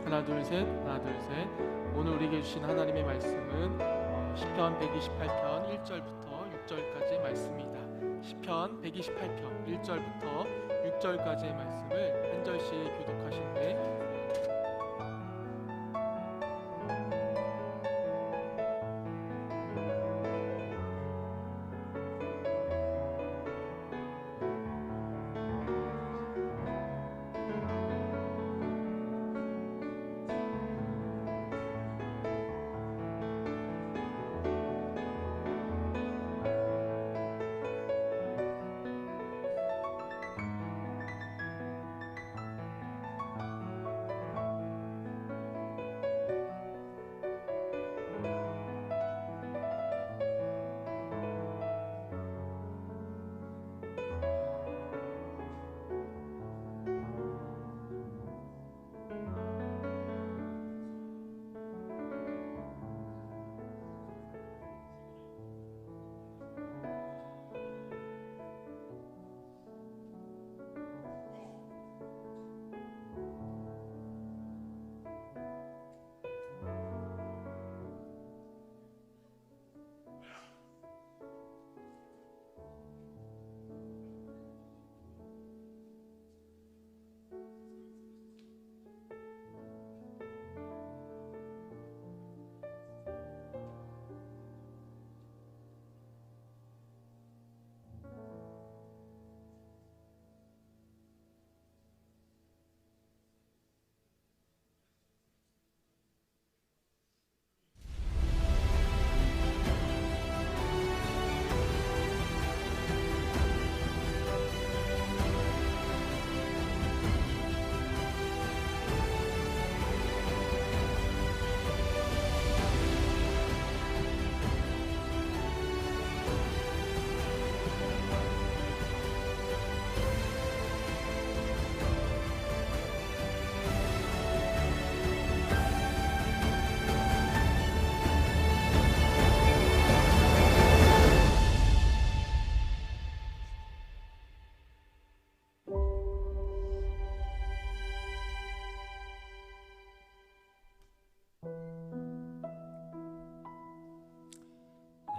하나 둘 셋, 하나 둘 셋. 오늘 우리에게 주신 하나님의 말씀은 시편 128편 1절부터 6절까지의 말씀이다. 시편 128편 1절부터 6절까지의 말씀을 한 절씩 교독하신데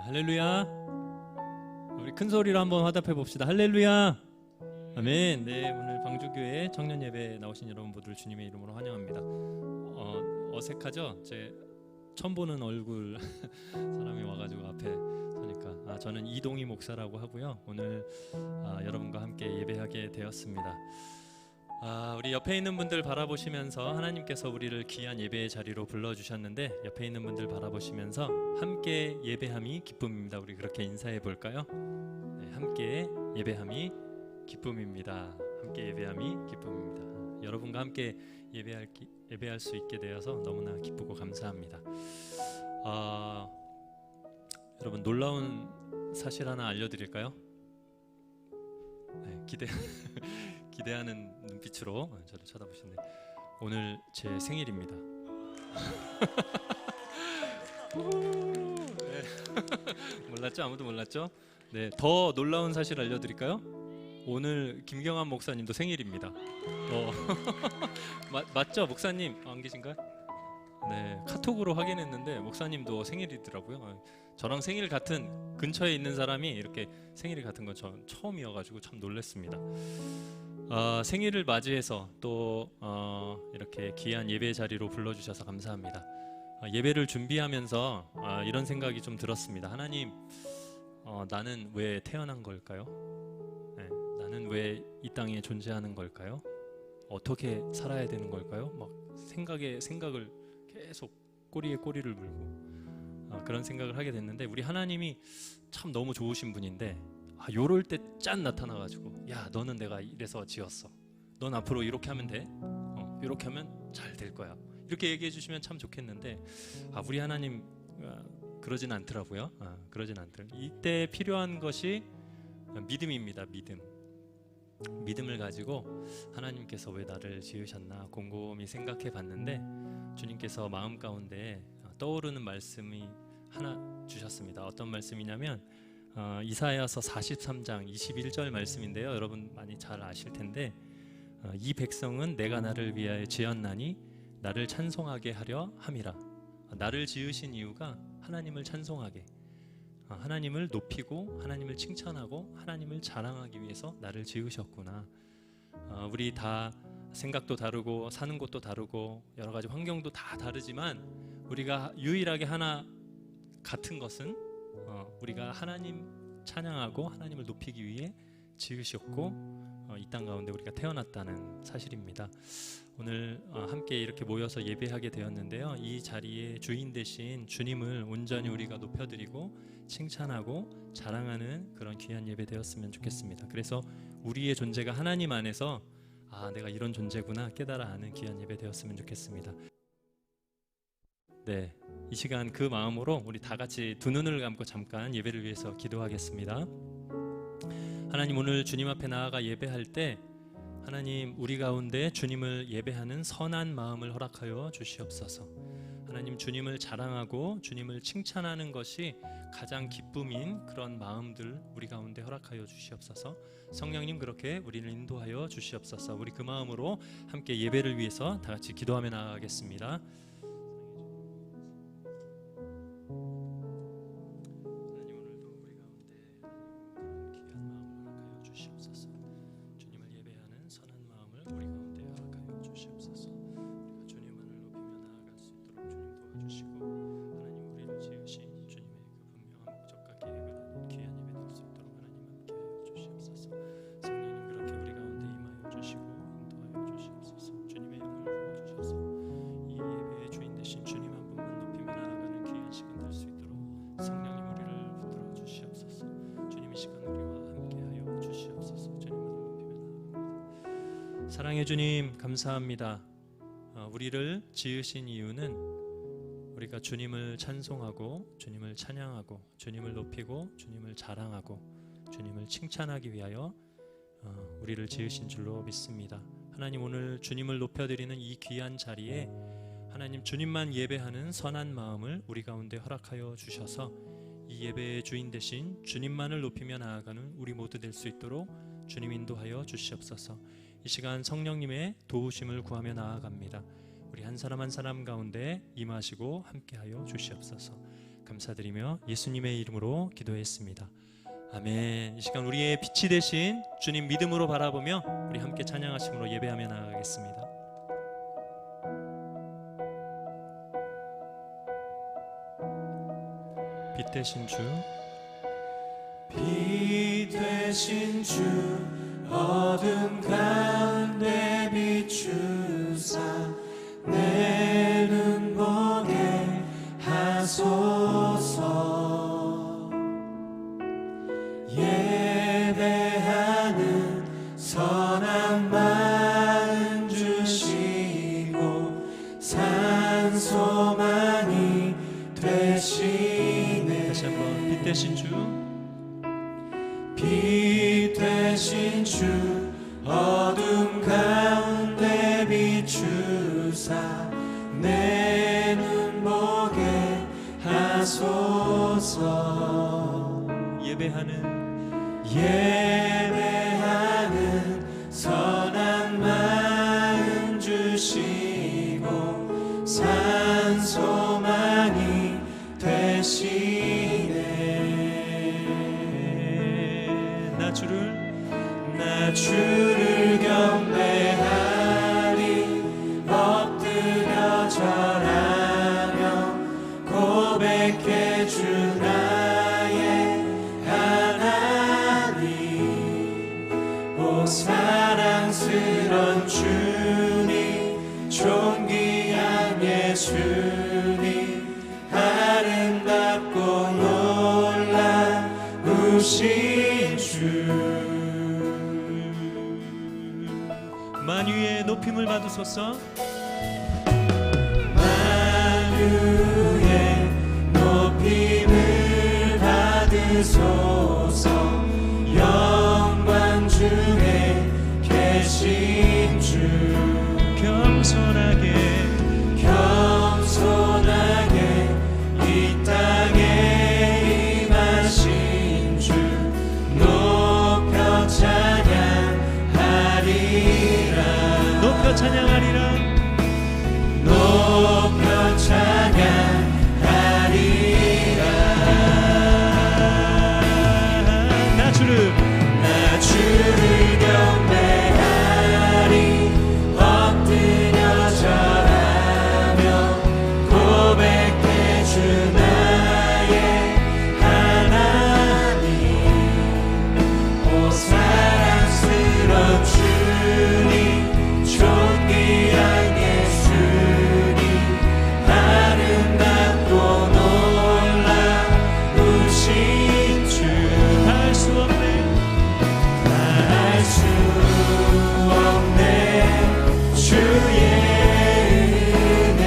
할렐루야. 우리 큰 소리로 한번 화답해 봅시다. 할렐루야. 아멘. 네, 오늘 방주교회 청년 예배 나오신 여러분 모두를 주님의 이름으로 환영합니다. 어색하죠? 제 처음 보는 얼굴 사람이 와가지고 앞에 서니까 저는 이동희 목사라고 하고요. 오늘 여러분과 함께 예배하게 되었습니다. 우리 옆에 있는 분들 바라보시면서 하나님께서 우리를 귀한 예배의 자리로 불러주셨는데 옆에 있는 분들 바라보시면서 함께 예배함이 기쁨입니다. 우리 그렇게 인사해 볼까요? 네, 함께 예배함이 기쁨입니다. 함께 예배함이 기쁨입니다. 여러분과 함께 예배할 수 있게 되어서 너무나 기쁘고 감사합니다. 여러분 놀라운 사실 하나 알려드릴까요? 네, 기대하는 눈빛으로 저를 쳐다보시는데 오늘 제 생일입니다. 네. 몰랐죠? 아무도 몰랐죠? 네, 더 놀라운 사실 알려드릴까요? 오늘 김경환 목사님도 생일입니다. 맞죠? 목사님 안 계신가요? 네, 카톡으로 확인했는데 목사님도 생일이더라고요. 저랑 생일 같은 근처에 있는 사람이 이렇게 생일이 같은 건 전 처음이어가지고 참 놀랐습니다. 생일을 맞이해서 또 이렇게 귀한 예배 자리로 불러주셔서 감사합니다. 예배를 준비하면서 이런 생각이 좀 들었습니다. 하나님, 나는 왜 태어난 걸까요? 네, 나는 왜 이 땅에 존재하는 걸까요? 어떻게 살아야 되는 걸까요? 막 생각을 계속 꼬리에 꼬리를 물고 그런 생각을 하게 됐는데 우리 하나님이 참 너무 좋으신 분인데 요럴 때 짠 나타나가지고 야 너는 내가 이래서 지었어. 넌 앞으로 이렇게 하면 돼. 이렇게 하면 잘 될 거야. 이렇게 얘기해 주시면 참 좋겠는데 우리 하나님 그러진 않더라고요. 그러진 않더라고요. 이때 필요한 것이 믿음입니다. 믿음을 가지고 하나님께서 왜 나를 지으셨나 곰곰이 생각해 봤는데 주님께서 마음 가운데 떠오르는 말씀이 하나 주셨습니다. 어떤 말씀이냐면 이사야서 43장 21절 말씀인데요. 여러분 많이 잘 아실 텐데 이 백성은 내가 나를 위하여 지었나니 나를 찬송하게 하려 함이라. 나를 지으신 이유가 하나님을 찬송하게, 하나님을 높이고 하나님을 칭찬하고 하나님을 자랑하기 위해서 나를 지으셨구나. 우리 다 생각도 다르고 사는 곳도 다르고 여러 가지 환경도 다 다르지만 우리가 유일하게 하나 같은 것은 우리가 하나님 찬양하고 하나님을 높이기 위해 지으셨고 이 땅 가운데 우리가 태어났다는 사실입니다. 오늘 함께 이렇게 모여서 예배하게 되었는데요, 이 자리에 주인 되신 주님을 온전히 우리가 높여드리고 칭찬하고 자랑하는 그런 귀한 예배 되었으면 좋겠습니다. 그래서 우리의 존재가 하나님 안에서 내가 이런 존재구나 깨달아 아는 귀한 예배 되었으면 좋겠습니다. 네, 이 시간 그 마음으로 우리 다 같이 두 눈을 감고 잠깐 예배를 위해서 기도하겠습니다. 하나님, 오늘 주님 앞에 나아가 예배할 때 하나님, 우리 가운데 주님을 예배하는 선한 마음을 허락하여 주시옵소서. 하나님, 주님을 자랑하고 주님을 칭찬하는 것이 가장 기쁨인 그런 마음들 우리 가운데 허락하여 주시옵소서. 성령님, 그렇게 우리를 인도하여 주시옵소서. 우리 그 마음으로 함께 예배를 위해서 다 같이 기도하며 나아가겠습니다. 사랑해 주님, 감사합니다. 우리를 지으신 이유는 우리가 주님을 찬송하고 주님을 찬양하고 주님을 높이고 주님을 자랑하고 주님을 칭찬하기 위하여 우리를 지으신 줄로 믿습니다. 하나님, 오늘 주님을 높여드리는 이 귀한 자리에 하나님, 주님만 예배하는 선한 마음을 우리 가운데 허락하여 주셔서 이 예배의 주인 되신 주님만을 높이며 나아가는 우리 모두 될 수 있도록 주님 인도하여 주시옵소서. 이 시간 성령님의 도우심을 구하며 나아갑니다. 우리 한 사람 한 사람 가운데 임하시고 함께하여 주시옵소서. 감사드리며 예수님의 이름으로 기도했습니다. 아멘. 이 시간 우리의 빛이 되신 주님 믿음으로 바라보며 우리 함께 찬양하심으로 예배하며 나아가겠습니다. 빛 되신 주, 빛 되신 주, 어둠 가운데 비추사 내 눈 보게 하소서. 예배하는 선한 마음 주시고 산소망이 되시네. 다시 한번 빛 되신 주, 빛 되신 주, 어둠 가운데 비추사 내 눈 보게 하소서. 예배하는 선한 마음 주시고 산소망이 되시네. 나 주를 경배하리, 엎드려 절하며 고백해 주 나의 하나님. 오 사랑스런 주님, 존귀한 예수님, 아름답고 놀라우신 주. 만유의 높임을 받으소서. 만유의 높임을 받으소서. 영광 중에 계신 주, 겸손하게 이 땅에 임하신 주, 높여 찬양하리라. 높여 찬양하리라. 높여 찬양하리라. 나 주를 경배하리. 엎드려 절하며 고백해 주 나의 하나님. 오 사랑스러운 주님, 존귀한 예수님, 아름답고 놀라우신 주. 다할 수 없네, 다할 수 없네. 주의 은혜,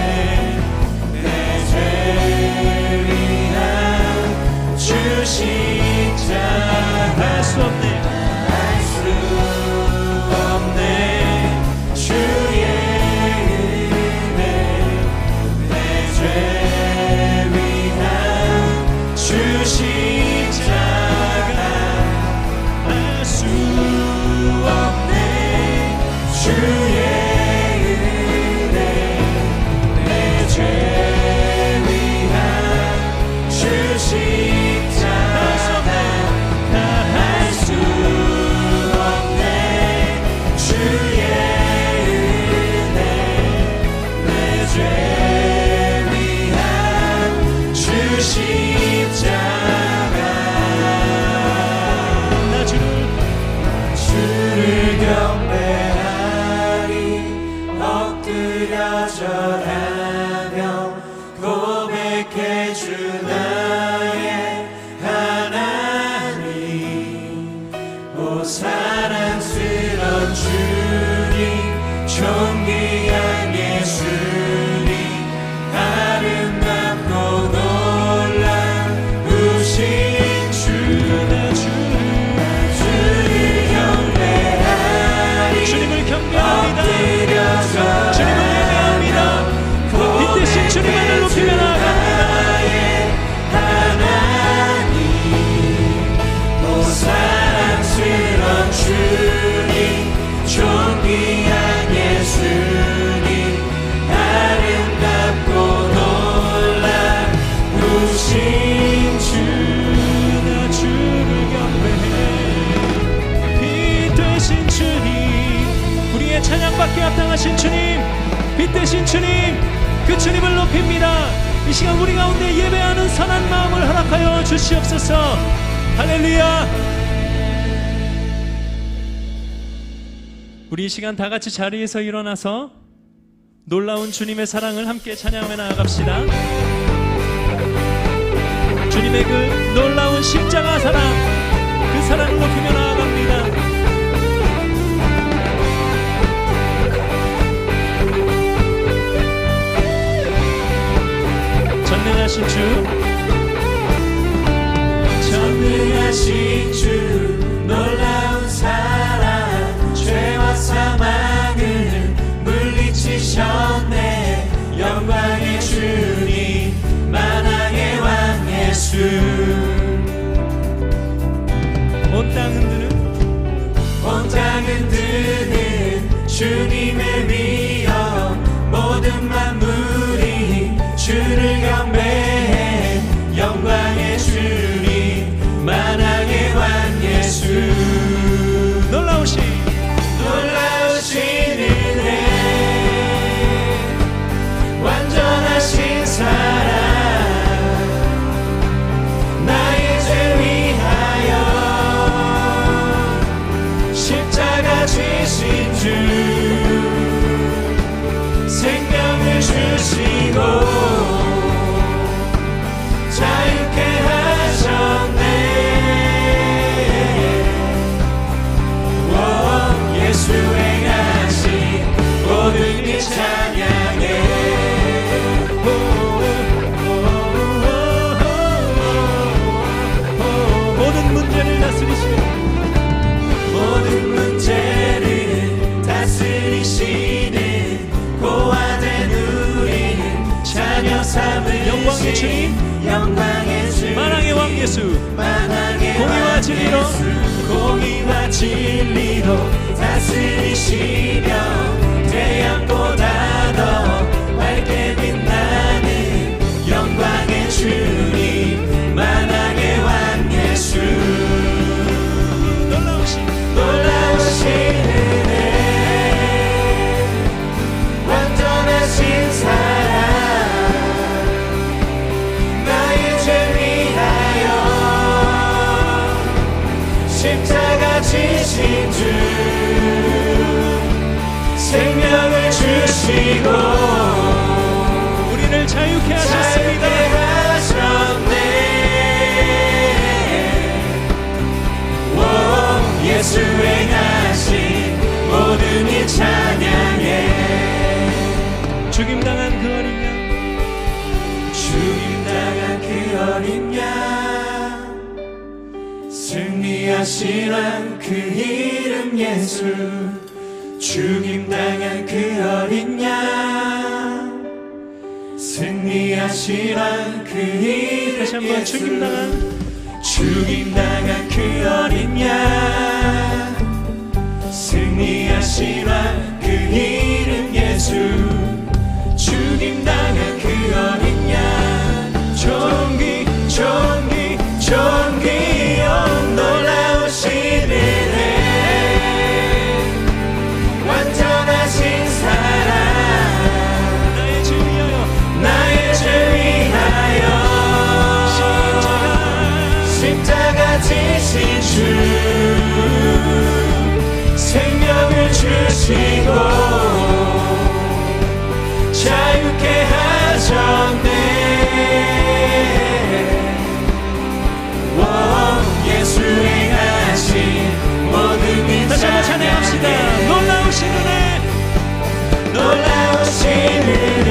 내 죄 위한 주 십자가. 할 수 없네, 할 수 없네. 주의 은혜, 내 죄 위한 주 십자가. 할 수 없네. 주의 은혜, 내 죄 위한 주 십자가. 다 할 수 없네. 주의 은혜, 내 죄 위한 주 십자가. 나 주를 경배하리. 엎드려 절하며 고백해 주 나의 하나님. 오 사랑스러운 주님, 존귀한 예수님, 아름답고 놀라우신 주. 나 주를 경배하리. 주님을 경배합니다. 주님을 예배합니다. 빛 대신 주님만을 높이며 나아갑니다. 하나님, 오 사랑스러운 주님, 존귀한 예수님, 아름답고 놀라우신 주. 나 주를 경배해. 빛 되신 주님, 우리의 찬양받기 합당하신 주님, 빛 되신 주님, 그 주님을 높입니다. 이 시간 우리 가운데 예배하는 선한 마음을 허락하여 주시옵소서. 할렐루야. 우리 이 시간 다 같이 자리에서 일어나서 놀라운 주님의 사랑을 함께 찬양하며 나아갑시다. 주님의 그 놀라운 십자가 사랑, 그 사랑을 높이며 나아갑니다. 전능하신 주, 전능하신 주, 놀라운 사랑, 죄와 사망을 물리치셨네. 영광의 주님, 만왕의 왕 예수. 온 땅 흔드는 주님의 위엄, 모든 만물이 주를 경배해. 영광의 주님, 만왕의 왕 예수. 놀라우신 은혜, 완전하신 사랑, 나의 죄 위하여 십자가 지신 주, 생명을 주시고 자유케 하셨네. 예수 행하신 모든 일 찬양해. 모든 문제를 다스리시는, 모든 문제를 다스리시는 고아된 우리는 자녀 삼으신 영광의 주님, 영광의 주, 만왕의 왕 예수, 공의와 진리로, 공의와 진리로 다스리시며 태양보다 더 밝게 주시고 우리를 자유케 하셨습니다. 예수 행하신 모든 일 찬양해. 죽임당한 그 어린 양, 죽임당한 그 어린 양, 승리하신 왕 그 이름 예수. 죽임당한 그 어린 양, 승리하신 왕 그 이름 다시 한번 예수. 죽임당한 그 어린 양, 승리하신 왕 그 이름 예수. 죽임당한 그 어린 양, 존귀 존귀 존귀여 놀라우신 은혜, 완전하신 사랑, 나의 주 위하여, 나의 주 위하여 십자가 지신 주, 생명을 주시고 자유케 하셨네. 예수 행하신 모든 일 다시 한번 찬양합시다. 놀라우신 은혜, 놀라우신 은혜,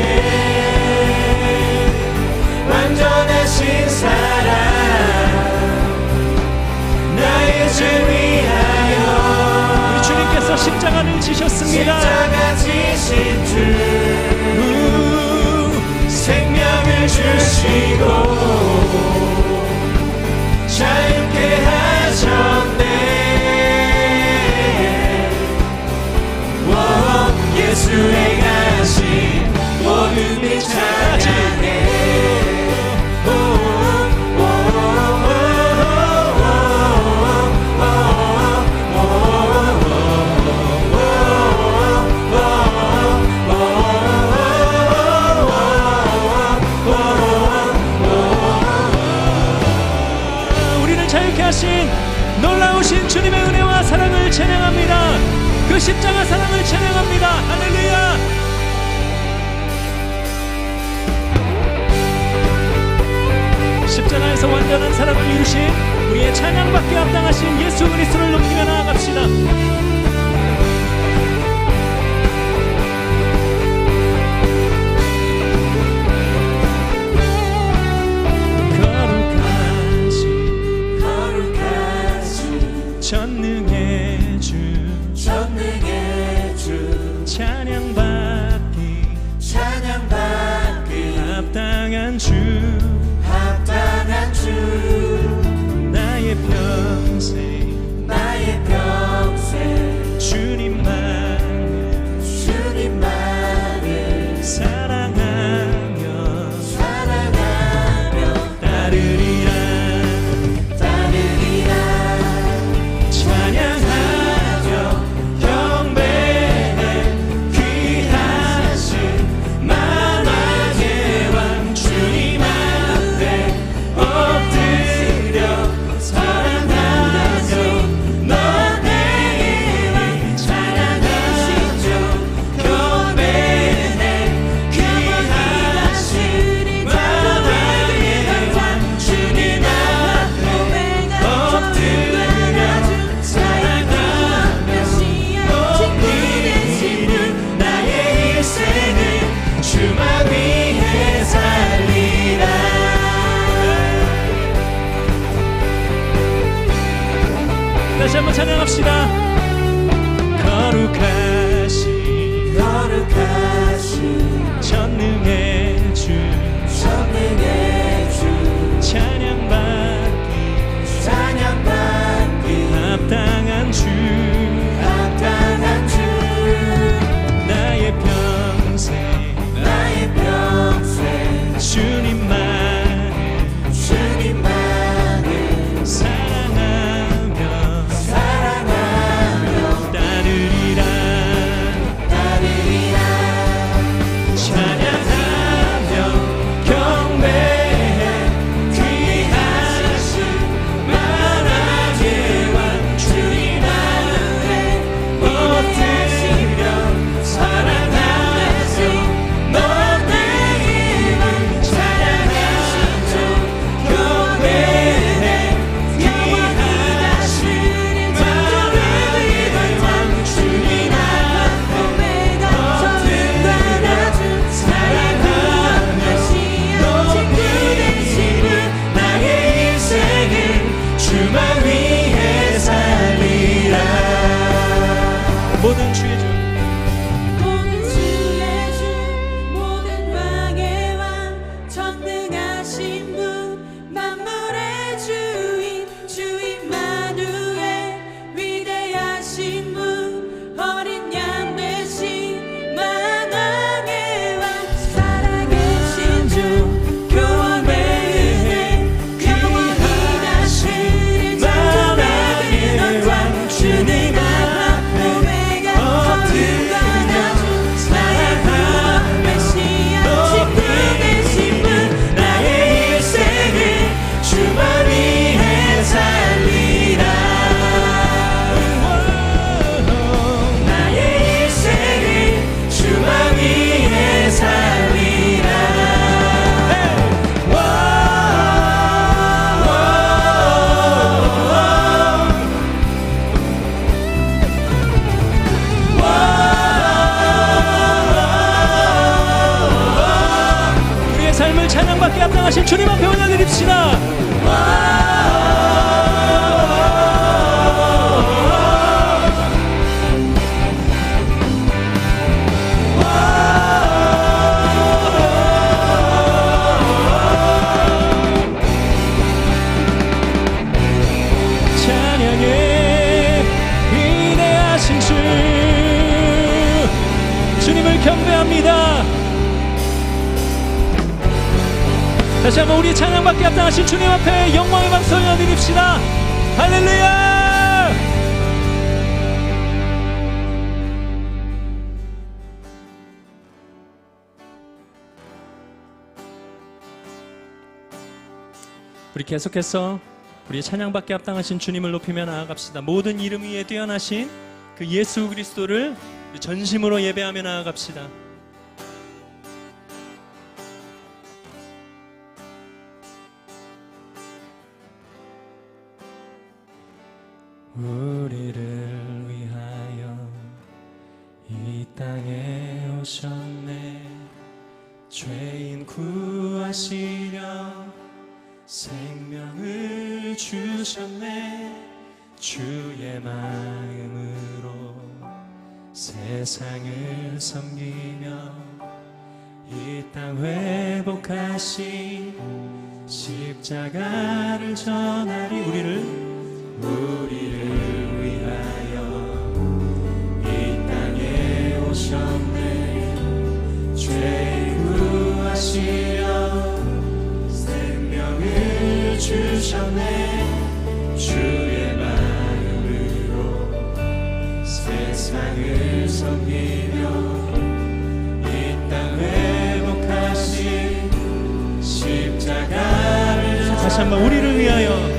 완전하신 사랑, 나의 주 위하여 우리 주님께서 십자가를 지셨습니다. 십자가 지신 주, 생명을 주시고 자유케 하셨네. 예수 행하신 모든 일 찬양해. 우리를 자유케 하신 놀라우신 주님의 은혜와 사랑을 찬양합니다. 그 십자가 사랑을 찬양합니다. 할렐루야. 십자가에서 완전한 사랑을 이루신 우리의 찬양받기 합당하신 예수 그리스도를 높이며 나아갑시다. 거룩하신 전능의 주, 전능의 주, 찬양받기 합당한 주, 합당한 주, 나의 평생 나의 평생 주님만을 주님만을 사랑하며 따르리라. 찬양하며 경배해 귀하신 만왕의 왕 주님 앞에 엎드려 사랑하며 너의 이름 찬양하며 경배해 귀하신 만왕의 왕 주님 앞에 엎드려 사랑하며 엎드리는 나의 일생을 주만 위해 살리라. 다시 한번 찬양합시다. 거룩하신 전능의 주, 전능의 주, 찬양받기 합당한 주, 나의 평생 주님만을 사랑하며 따르리라. 찬양받기 합당하신 주님 앞에 올려드립시다. 찬양에 위대하신 주 주님을 경배합니다. 다시 한번 우리 찬양받기 합당하신 주님 앞에 영광의 박수 올려드립시다. 할렐루야. 우리 계속해서 우리 찬양받기 합당하신 주님을 높이며 나아갑시다. 모든 이름 위에 뛰어나신 그 예수 그리스도를 전심으로 예배하며 나아갑시다. 우리를 위하여 이 땅에 오셨네. 죄인 구하시려 생명을 주셨네. 주의 마음으로 세상을 섬기며 이 땅 회복하신 십자가를 전하리. 우리를 위하여 이 땅에 오셨네. 죄 구하시려 생명을 주셨네. 주의 마음으로 세상을 섬기며 이 땅 회복하신 십자가를 전하리. 다시 한번 우리를 위하여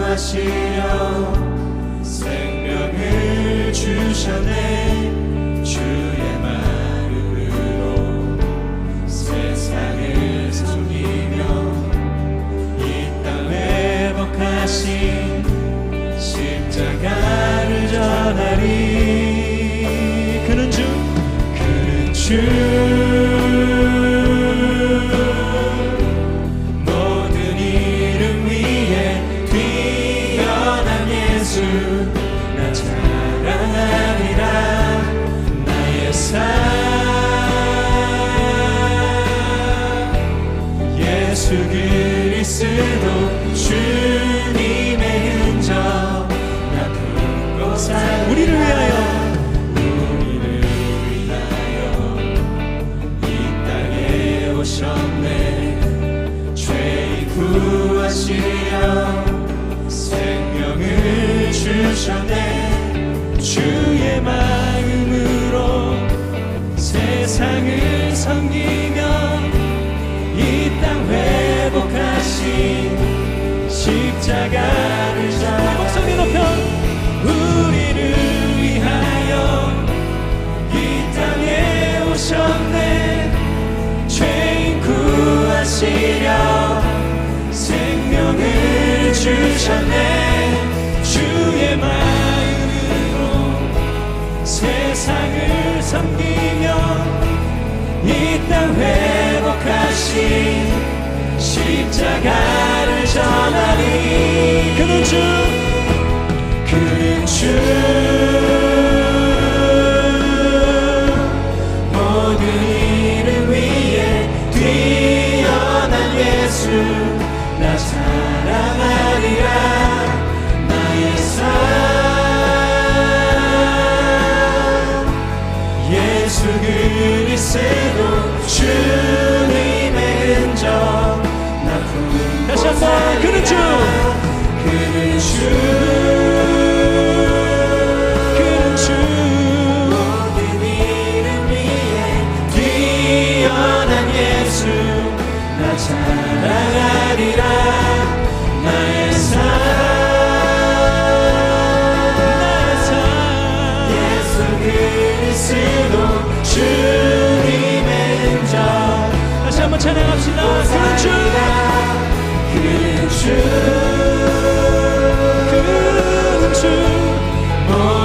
하시려 생명을 주셨네. 주의 마음으로 세상을 섬기며 이 땅 회복하신 십자가를 전하리. 그는 주 나 찬양하리라. 나의 삶 예수 그리스도 주님의 흔적 나 품고 살. 우리를 위하여 이 땅에 오셨네. 죄인 구하시려 생명을 주셨네. 주의 마음으로 세상을 섬기며 이 땅 회복하신 십자가를 전하리. 목소리 높여 우리를 위하여 이 땅에 오셨네. 죄인 구하시려 생명을 주셨네. 주의 마음으로 세상을 섬기며 이 땅 회복하신 십자가를 전하리. 그는 주 모든 이름 위에 뛰어난 예수 나 사랑하리라. 나의 삶 예수 그리스도 주님의 흔적 나 품고 다시 한번 그는 주 모든 이름 위에 뛰어난 예수 나 찬양하리라. 나의 삶 예수 그리스도 주님의 흔적 다시 한번 찬양합시다. 그는 주 모든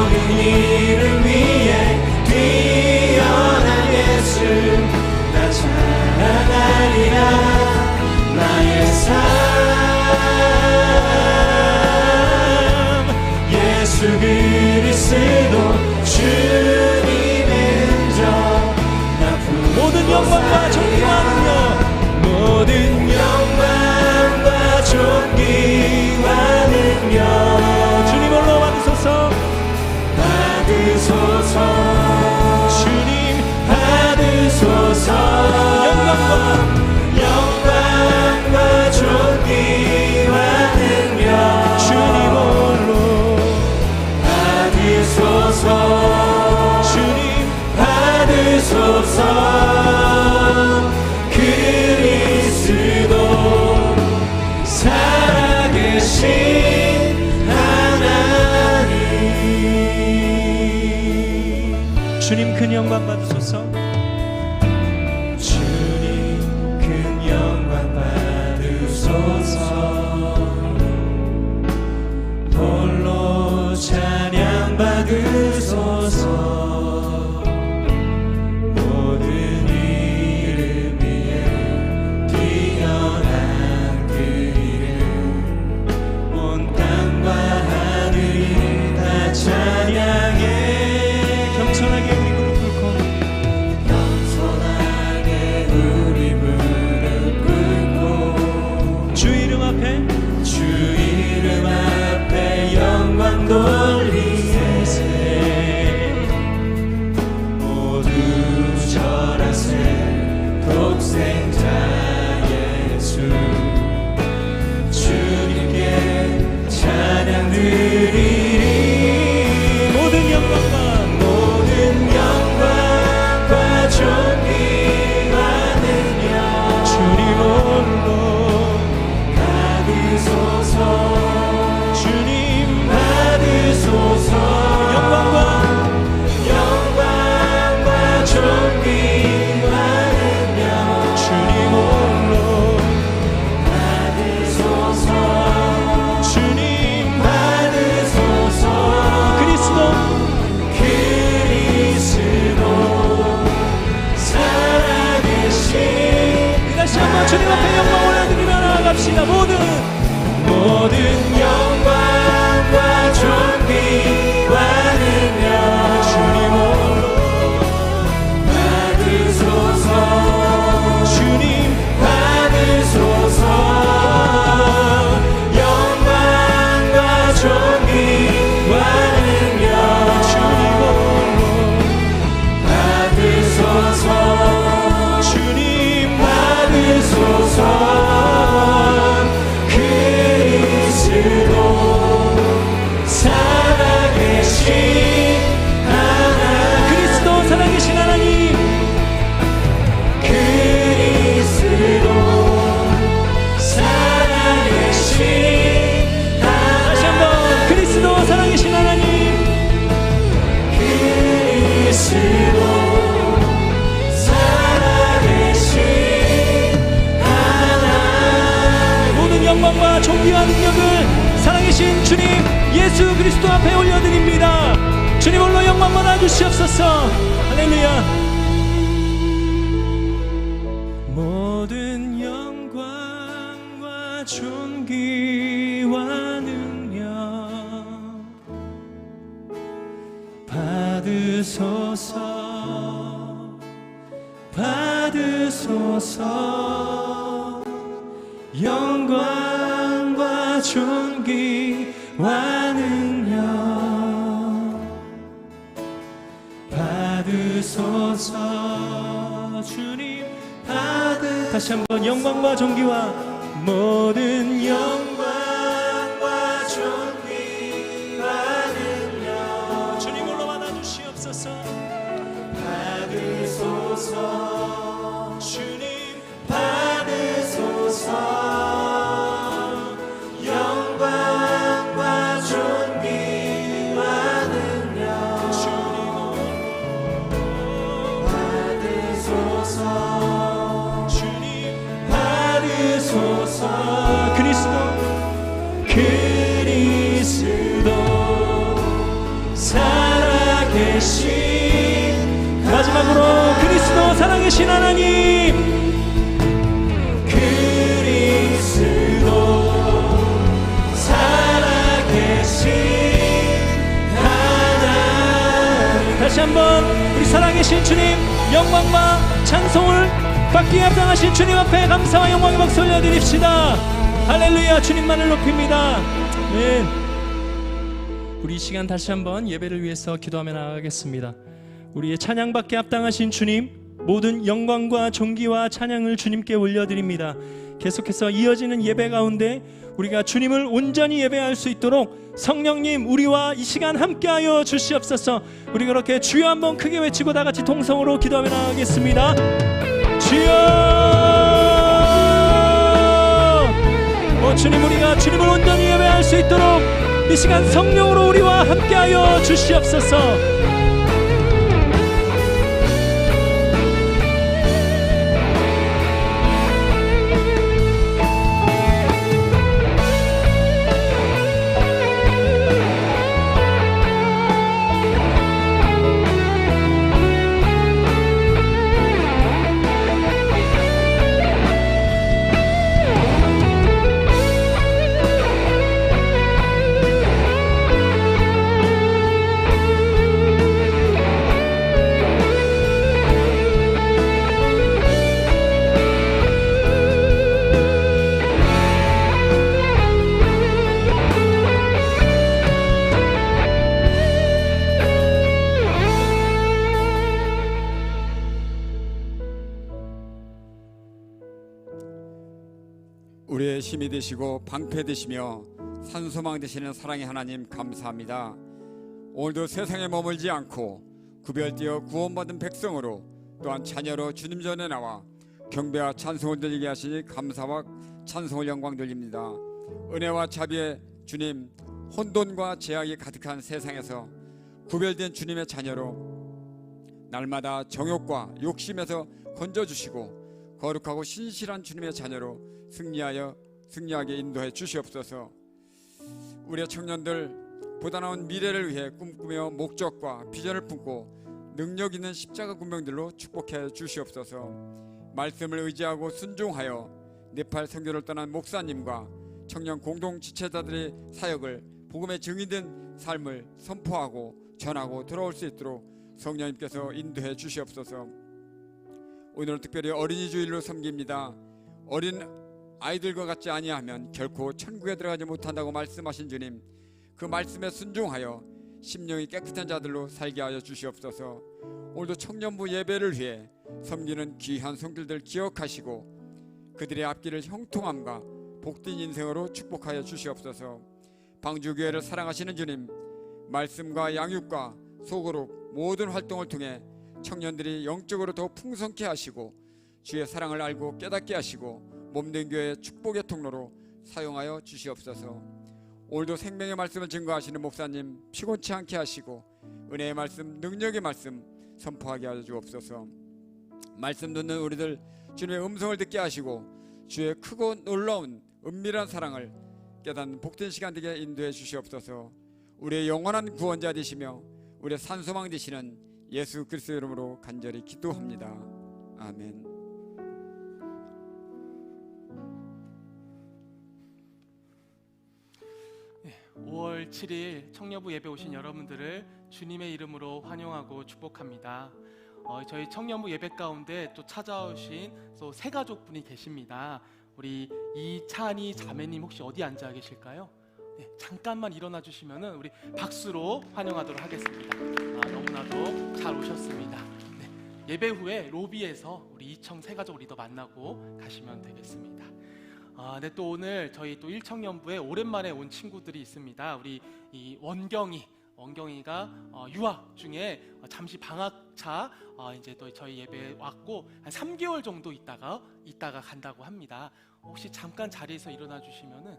살아계신 하나님. 주님 큰 영광 받으소서. 주님 큰 영광 받으소서. 홀로 찬양 받으소서. 모든 이름 위에 뛰어난 그 이름. 온 땅과 하늘이 다 찬양해. 겸손하게 우리 무릎 꿇고 겸손하게 우리 무릎 꿇고 주 이름 앞에 주 이름 앞에 영광 돌리세. 모두 절하세. 독생자 예수 주님께 찬양 드리리. 모든 영광과 존귀와 능력 주님 홀로 받으소서. 주님 받으소서. 영광과 존귀와 능력 주님 홀로 받으소서. 주님 받으소서. 그리스도 살아계신. 다시 한번 주님 앞에 영광 올려드리며 나아갑시다. 모든 영광과 존귀와 능력 주님 홀로 받으소서. 주님 받으소서. 영광과 존귀와 능력 주님 홀로 받으소서. 주님 받으소서. 그리스도 살아계신 하나님. 그리스도 살아계신 하나님. 그리스도 살아계신 다시 한번 그리스도 살아계신 하나님. 그리스도 살아계신 하나님. 모든 영광과 존귀와 능력을 살아계신 주님 예수 그리스도 앞에 올려드립니다. 주님 홀로 영광 받아 주시옵소서. 할렐루야. 모든 영광과 존귀와 능력 받으소서. 받으소서. 영광과 존귀와 능력 받으소서. 주님 다시 한번 영광과 존귀와 모든 영광과 존귀와 능력 주님 홀로 받아 주시옵소서. 받으소서. 주님 받으소서. 영광과 존귀와 능력 받으소서. 주님 받으소서. 그리스도 살아계신 마지막으로 그리스도 살아계신 하나님. 그리스도 살아계신 하나님. 다시 한번 우리 살아계신 주님 영광과 찬송을 받기에 합당하신 주님 앞에 감사와 영광의 박수 올려드립시다. 할렐루야. 주님만을 높입니다. 네. 우리 이 시간 다시 한번 예배를 위해서 기도하며 나아가겠습니다. 우리의 찬양받기에 합당하신 주님, 모든 영광과 존귀와 찬양을 주님께 올려드립니다. 계속해서 이어지는 예배 가운데 우리가 주님을 온전히 예배할 수 있도록 성령님 우리와 이 시간 함께하여 주시옵소서. 우리 그렇게 주여 한번 크게 외치고 다 같이 통성으로 기도하며 나가겠습니다. 주여 주시옵소서. 주님, 우리가 주님을 온전히 예배할 수 있도록 이 시간 성령으로 우리와 함께하여 주시옵소서. 우리의 힘이 되시고 방패 되시며 산소망 되시는 사랑의 하나님, 감사합니다. 오늘도 세상에 머물지 않고 구별되어 구원받은 백성으로 또한 자녀로 주님 전에 나와 경배와 찬송을 드리게 하시니 감사와 찬송을 영광 돌립니다. 은혜와 자비의 주님, 혼돈과 죄악이 가득한 세상에서 구별된 주님의 자녀로 날마다 정욕과 욕심에서 건져주시고 거룩하고 신실한 주님의 자녀로 승리하게 인도해 주시옵소서. 우리의 청년들 보다 나은 미래를 위해 꿈꾸며 목적과 비전을 품고 능력 있는 십자가 군병들로 축복해 주시옵소서. 말씀을 의지하고 순종하여 네팔 선교를 떠난 목사님과 청년 공동 지체자들의 사역을 복음의 증인된 삶을 선포하고 전하고 돌아올 수 있도록 성령님께서 인도해 주시옵소서. 오늘은 특별히 어린이 주일로 섬깁니다. 어린 아이들과 같지 아니하면 결코 천국에 들어가지 못한다고 말씀하신 주님, 그 말씀에 순종하여 심령이 깨끗한 자들로 살게 하여 주시옵소서. 오늘도 청년부 예배를 위해 섬기는 귀한 성들들 기억하시고 그들의 앞길을 형통함과 복된 인생으로 축복하여 주시옵소서. 방주교회를 사랑하시는 주님, 말씀과 양육과 소그룹 모든 활동을 통해 청년들이 영적으로 더 풍성케 하시고 주의 사랑을 알고 깨닫게 하시고 몸된 교회의 축복의 통로로 사용하여 주시옵소서. 오늘도 생명의 말씀을 증거하시는 목사님 피곤치 않게 하시고 은혜의 말씀, 능력의 말씀 선포하게 하여 주옵소서. 말씀 듣는 우리들 주님의 음성을 듣게 하시고 주의 크고 놀라운 은밀한 사랑을 깨닫는 복된 시간 되게 인도해 주시옵소서. 우리의 영원한 구원자 되시며 우리의 산소망 되시는 예수 그리스도 이름으로 간절히 기도합니다. 아멘. 5월 7일 청년부 예배 오신 여러분들을 주님의 이름으로 환영하고 축복합니다. 저희 청년부 예배 가운데 또 찾아오신 또 새 가족분이 계십니다. 우리 이찬희 자매님 혹시 어디 앉아 계실까요? 네, 잠깐만 일어나 주시면은 우리 박수로 환영하도록 하겠습니다. 너무나도 잘 오셨습니다. 네, 예배 후에 로비에서 우리 이청 새 가족 리더 만나고 가시면 되겠습니다. 네, 또 오늘 저희 또 1청년부에 오랜만에 온 친구들이 있습니다. 우리 이 원경이가 유학 중에 잠시 방학차 이제 또 저희 예배에 왔고 한 3개월 정도 있다가 간다고 합니다. 혹시 잠깐 자리에서 일어나 주시면은,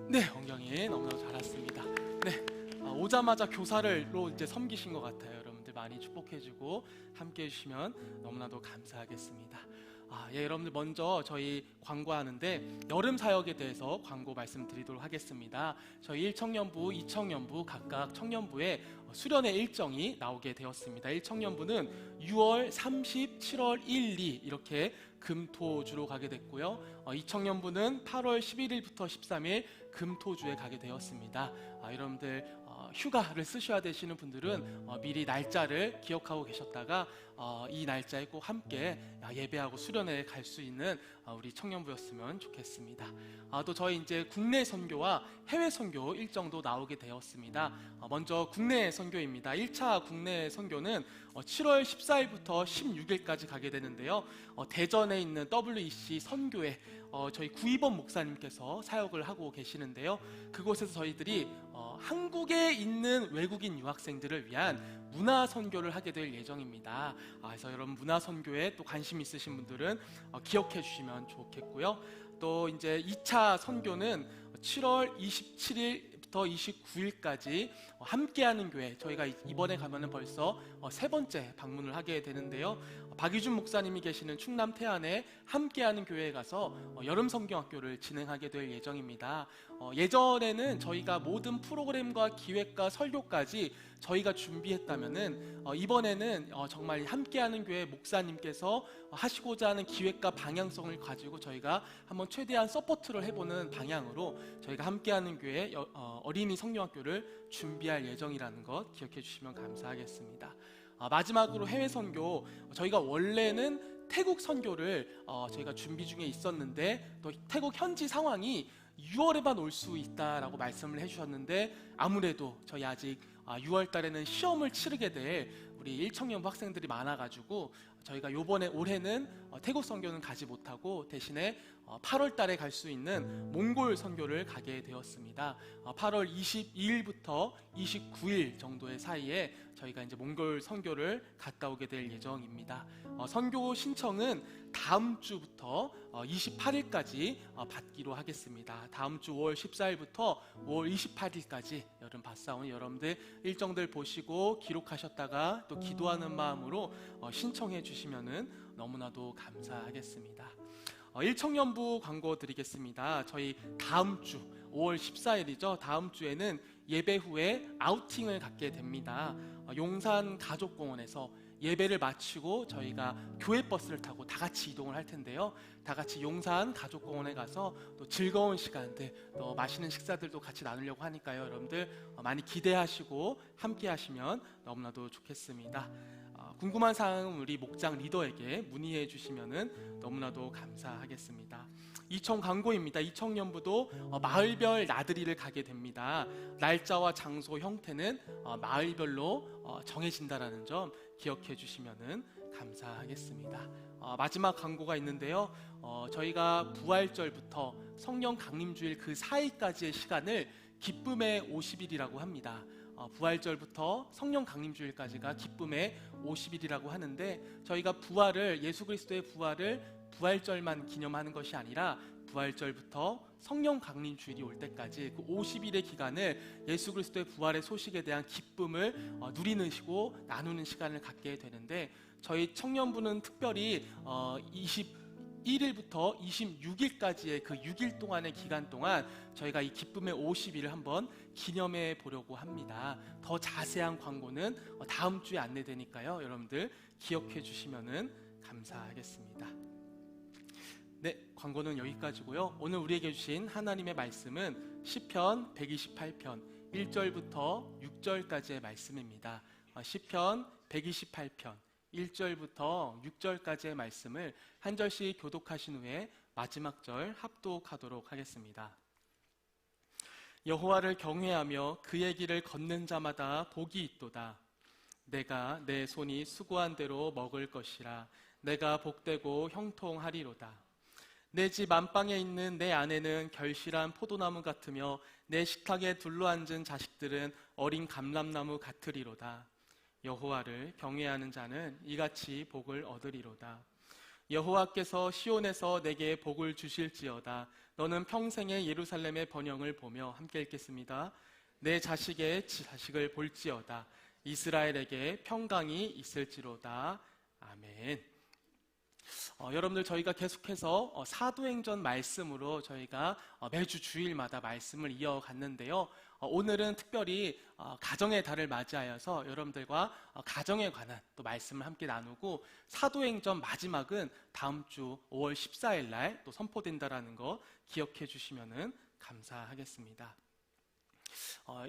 네, 원경이 너무나도 잘 왔습니다. 네, 오자마자 교사를로 이제 섬기신 것 같아요. 여러분들 많이 축복해주고 함께해 주시면 너무나도 감사하겠습니다. 여러분들 먼저 저희 광고하는데 여름 사역에 대해서 광고 말씀드리도록 하겠습니다. 저희 1청년부, 2청년부 각각 청년부에 수련회 일정이 나오게 되었습니다. 1청년부는 6월 30, 7월 1, 2 이렇게 금토주로 가게 됐고요. 2청년부는 8월 11일부터 13일 금토주에 가게 되었습니다. 여러분들 휴가를 쓰셔야 되시는 분들은 미리 날짜를 기억하고 계셨다가 이 날짜에 꼭 함께 예배하고 수련회에 갈 수 있는 우리 청년부였으면 좋겠습니다. 또 저희 이제 국내 선교와 해외 선교 일정도 나오게 되었습니다. 먼저 국내 선교입니다. 1차 국내 선교는 7월 14일부터 16일까지 가게 되는데요. 대전에 있는 WEC 선교회 저희 구이범 목사님께서 사역을 하고 계시는데요. 그곳에서 저희들이 한국에 있는 외국인 유학생들을 위한 문화 선교를 하게 될 예정입니다. 그래서 여러분 문화 선교에 또 관심 있으신 분들은 기억해 주시면 좋겠고요. 또 이제 2차 선교는 7월 27일부터 29일까지 함께하는 교회, 저희가 이번에 가면은 벌써 세 번째 방문을 하게 되는데요. 박유준 목사님이 계시는 충남 태안에 함께하는 교회에 가서 여름 성경학교를 진행하게 될 예정입니다. 예전에는 저희가 모든 프로그램과 기획과 설교까지 저희가 준비했다면은 이번에는 정말 함께하는 교회 목사님께서 하시고자 하는 기획과 방향성을 가지고 저희가 한번 최대한 서포트를 해보는 방향으로 저희가 함께하는 교회 어린이 성경학교를 준비할 예정이라는 것 기억해 주시면 감사하겠습니다. 마지막으로 해외 선교, 저희가 원래는 태국 선교를 저희가 준비 중에 있었는데 또 태국 현지 상황이 6월에만 올 수 있다라고 말씀을 해주셨는데 아무래도 저희 아직 6월 달에는 시험을 치르게 될 우리 1청년부 학생들이 많아가지고 저희가 올해는 태국 선교는 가지 못하고 대신에 8월 달에 갈 수 있는 몽골 선교를 가게 되었습니다. 8월 22일부터 29일 정도의 사이에 저희가 이제 몽골 선교를 갔다 오게 될 예정입니다. 선교 신청은 다음 주부터 28일까지 받기로 하겠습니다. 다음 주 5월 14일부터 5월 28일까지 여름 밭사온 여러분들 일정들 보시고 기록하셨다가 또 기도하는 마음으로 신청해 주시면은 너무나도 감사하겠습니다. 1청년부 광고 드리겠습니다. 저희 다음 주 5월 14일이죠. 다음 주에는 예배 후에 아우팅을 갖게 됩니다. 용산 가족공원에서 예배를 마치고 저희가 교회 버스를 타고 다 같이 이동을 할 텐데요. 다 같이 용산 가족공원에 가서 또 즐거운 시간들, 또 맛있는 식사들도 같이 나누려고 하니까요. 여러분들 많이 기대하시고 함께 하시면 너무나도 좋겠습니다. 궁금한 사항은 우리 목장 리더에게 문의해 주시면 너무나도 감사하겠습니다. 이청 광고입니다. 이청년부도 마을별 나들이를 가게 됩니다. 날짜와 장소, 형태는 마을별로 정해진다라는 점 기억해 주시면 감사하겠습니다. 마지막 광고가 있는데요. 저희가 부활절부터 성령 강림주일 그 사이까지의 시간을 기쁨의 50일이라고 합니다. 부활절부터 성령 강림주일까지가 기쁨의 50일이라고 하는데 저희가 예수 그리스도의 부활을 부활절만 기념하는 것이 아니라 부활절부터 성령 강림주일이 올 때까지 그 50일의 기간을 예수 그리스도의 부활의 소식에 대한 기쁨을 누리시고 나누는 시간을 갖게 되는데 저희 청년부는 특별히 21일부터 26일까지의 그 6일 동안의 기간 동안 저희가 이 기쁨의 50일을 한번 기념해 보려고 합니다. 더 자세한 광고는 다음 주에 안내되니까요. 여러분들 기억해 주시면 감사하겠습니다. 네, 광고는 여기까지고요. 오늘 우리에게 주신 하나님의 말씀은 시편 128편 1절부터 6절까지의 말씀입니다. 시편 128편 1절부터 6절까지의 말씀을 한 절씩 교독하신 후에 마지막 절 합독하도록 하겠습니다. 여호와를 경외하며 그의 길을 걷는 자마다 복이 있도다. 내가 내 손이 수고한 대로 먹을 것이라. 내가 복되고 형통하리로다. 내 집 안방에 있는 내 아내는 결실한 포도나무 같으며 내 식탁에 둘러앉은 자식들은 어린 감람나무 같으리로다. 여호와를 경외하는 자는 이같이 복을 얻으리로다. 여호와께서 시온에서 내게 복을 주실지어다. 너는 평생의 예루살렘의 번영을 보며 함께 읽겠습니다. 내 자식의 자식을 볼지어다. 이스라엘에게 평강이 있을지로다. 아멘. 여러분들 저희가 계속해서 사도행전 말씀으로 저희가 매주 주일마다 말씀을 이어갔는데요. 오늘은 특별히 가정의 달을 맞이하여서 여러분들과 가정에 관한 또 말씀을 함께 나누고 사도행전 마지막은 다음 주 5월 14일 날 또 선포된다라는 거 기억해 주시면 감사하겠습니다.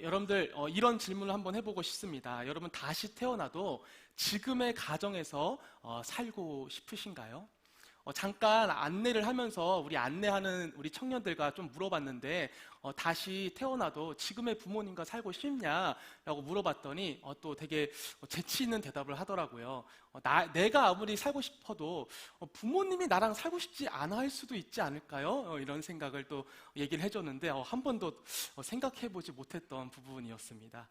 여러분들 이런 질문을 한번 해보고 싶습니다. 여러분 다시 태어나도 지금의 가정에서 살고 싶으신가요? 잠깐 안내를 하면서 안내하는 우리 청년들과 좀 물어봤는데 다시 태어나도 지금의 부모님과 살고 싶냐라고 물어봤더니 또 되게 재치 있는 대답을 하더라고요. 내가 아무리 살고 싶어도 부모님이 나랑 살고 싶지 않아 할 수도 있지 않을까요? 이런 생각을 또 얘기를 해줬는데 한 번도 생각해보지 못했던 부분이었습니다.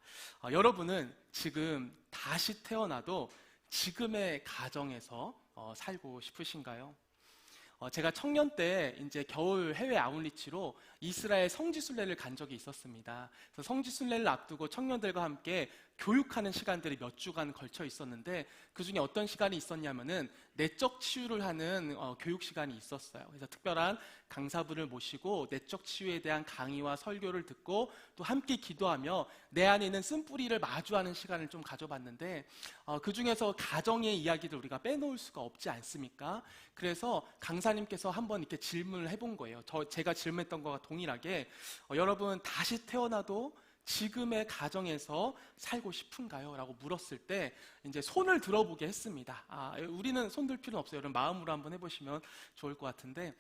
여러분은 지금 다시 태어나도 지금의 가정에서 살고 싶으신가요? 제가 청년 때 이제 겨울 해외 아웃리치로 이스라엘 성지순례를 간 적이 있었습니다. 그래서 성지순례를 앞두고 청년들과 함께 교육하는 시간들이 몇 주간 걸쳐 있었는데 그 중에 어떤 시간이 있었냐면은 내적 치유를 하는 교육 시간이 있었어요. 그래서 특별한 강사분을 모시고 내적 치유에 대한 강의와 설교를 듣고 또 함께 기도하며 내 안에 있는 쓴뿌리를 마주하는 시간을 좀 가져봤는데 그 중에서 가정의 이야기를 우리가 빼놓을 수가 없지 않습니까? 그래서 강사님께서 한번 이렇게 질문을 해본 거예요. 제가 질문했던 것과 동일하게 여러분 다시 태어나도 지금의 가정에서 살고 싶은가요? 라고 물었을 때 이제 손을 들어보게 했습니다. 우리는 손 들 필요는 없어요. 여러분 마음으로 한번 해보시면 좋을 것 같은데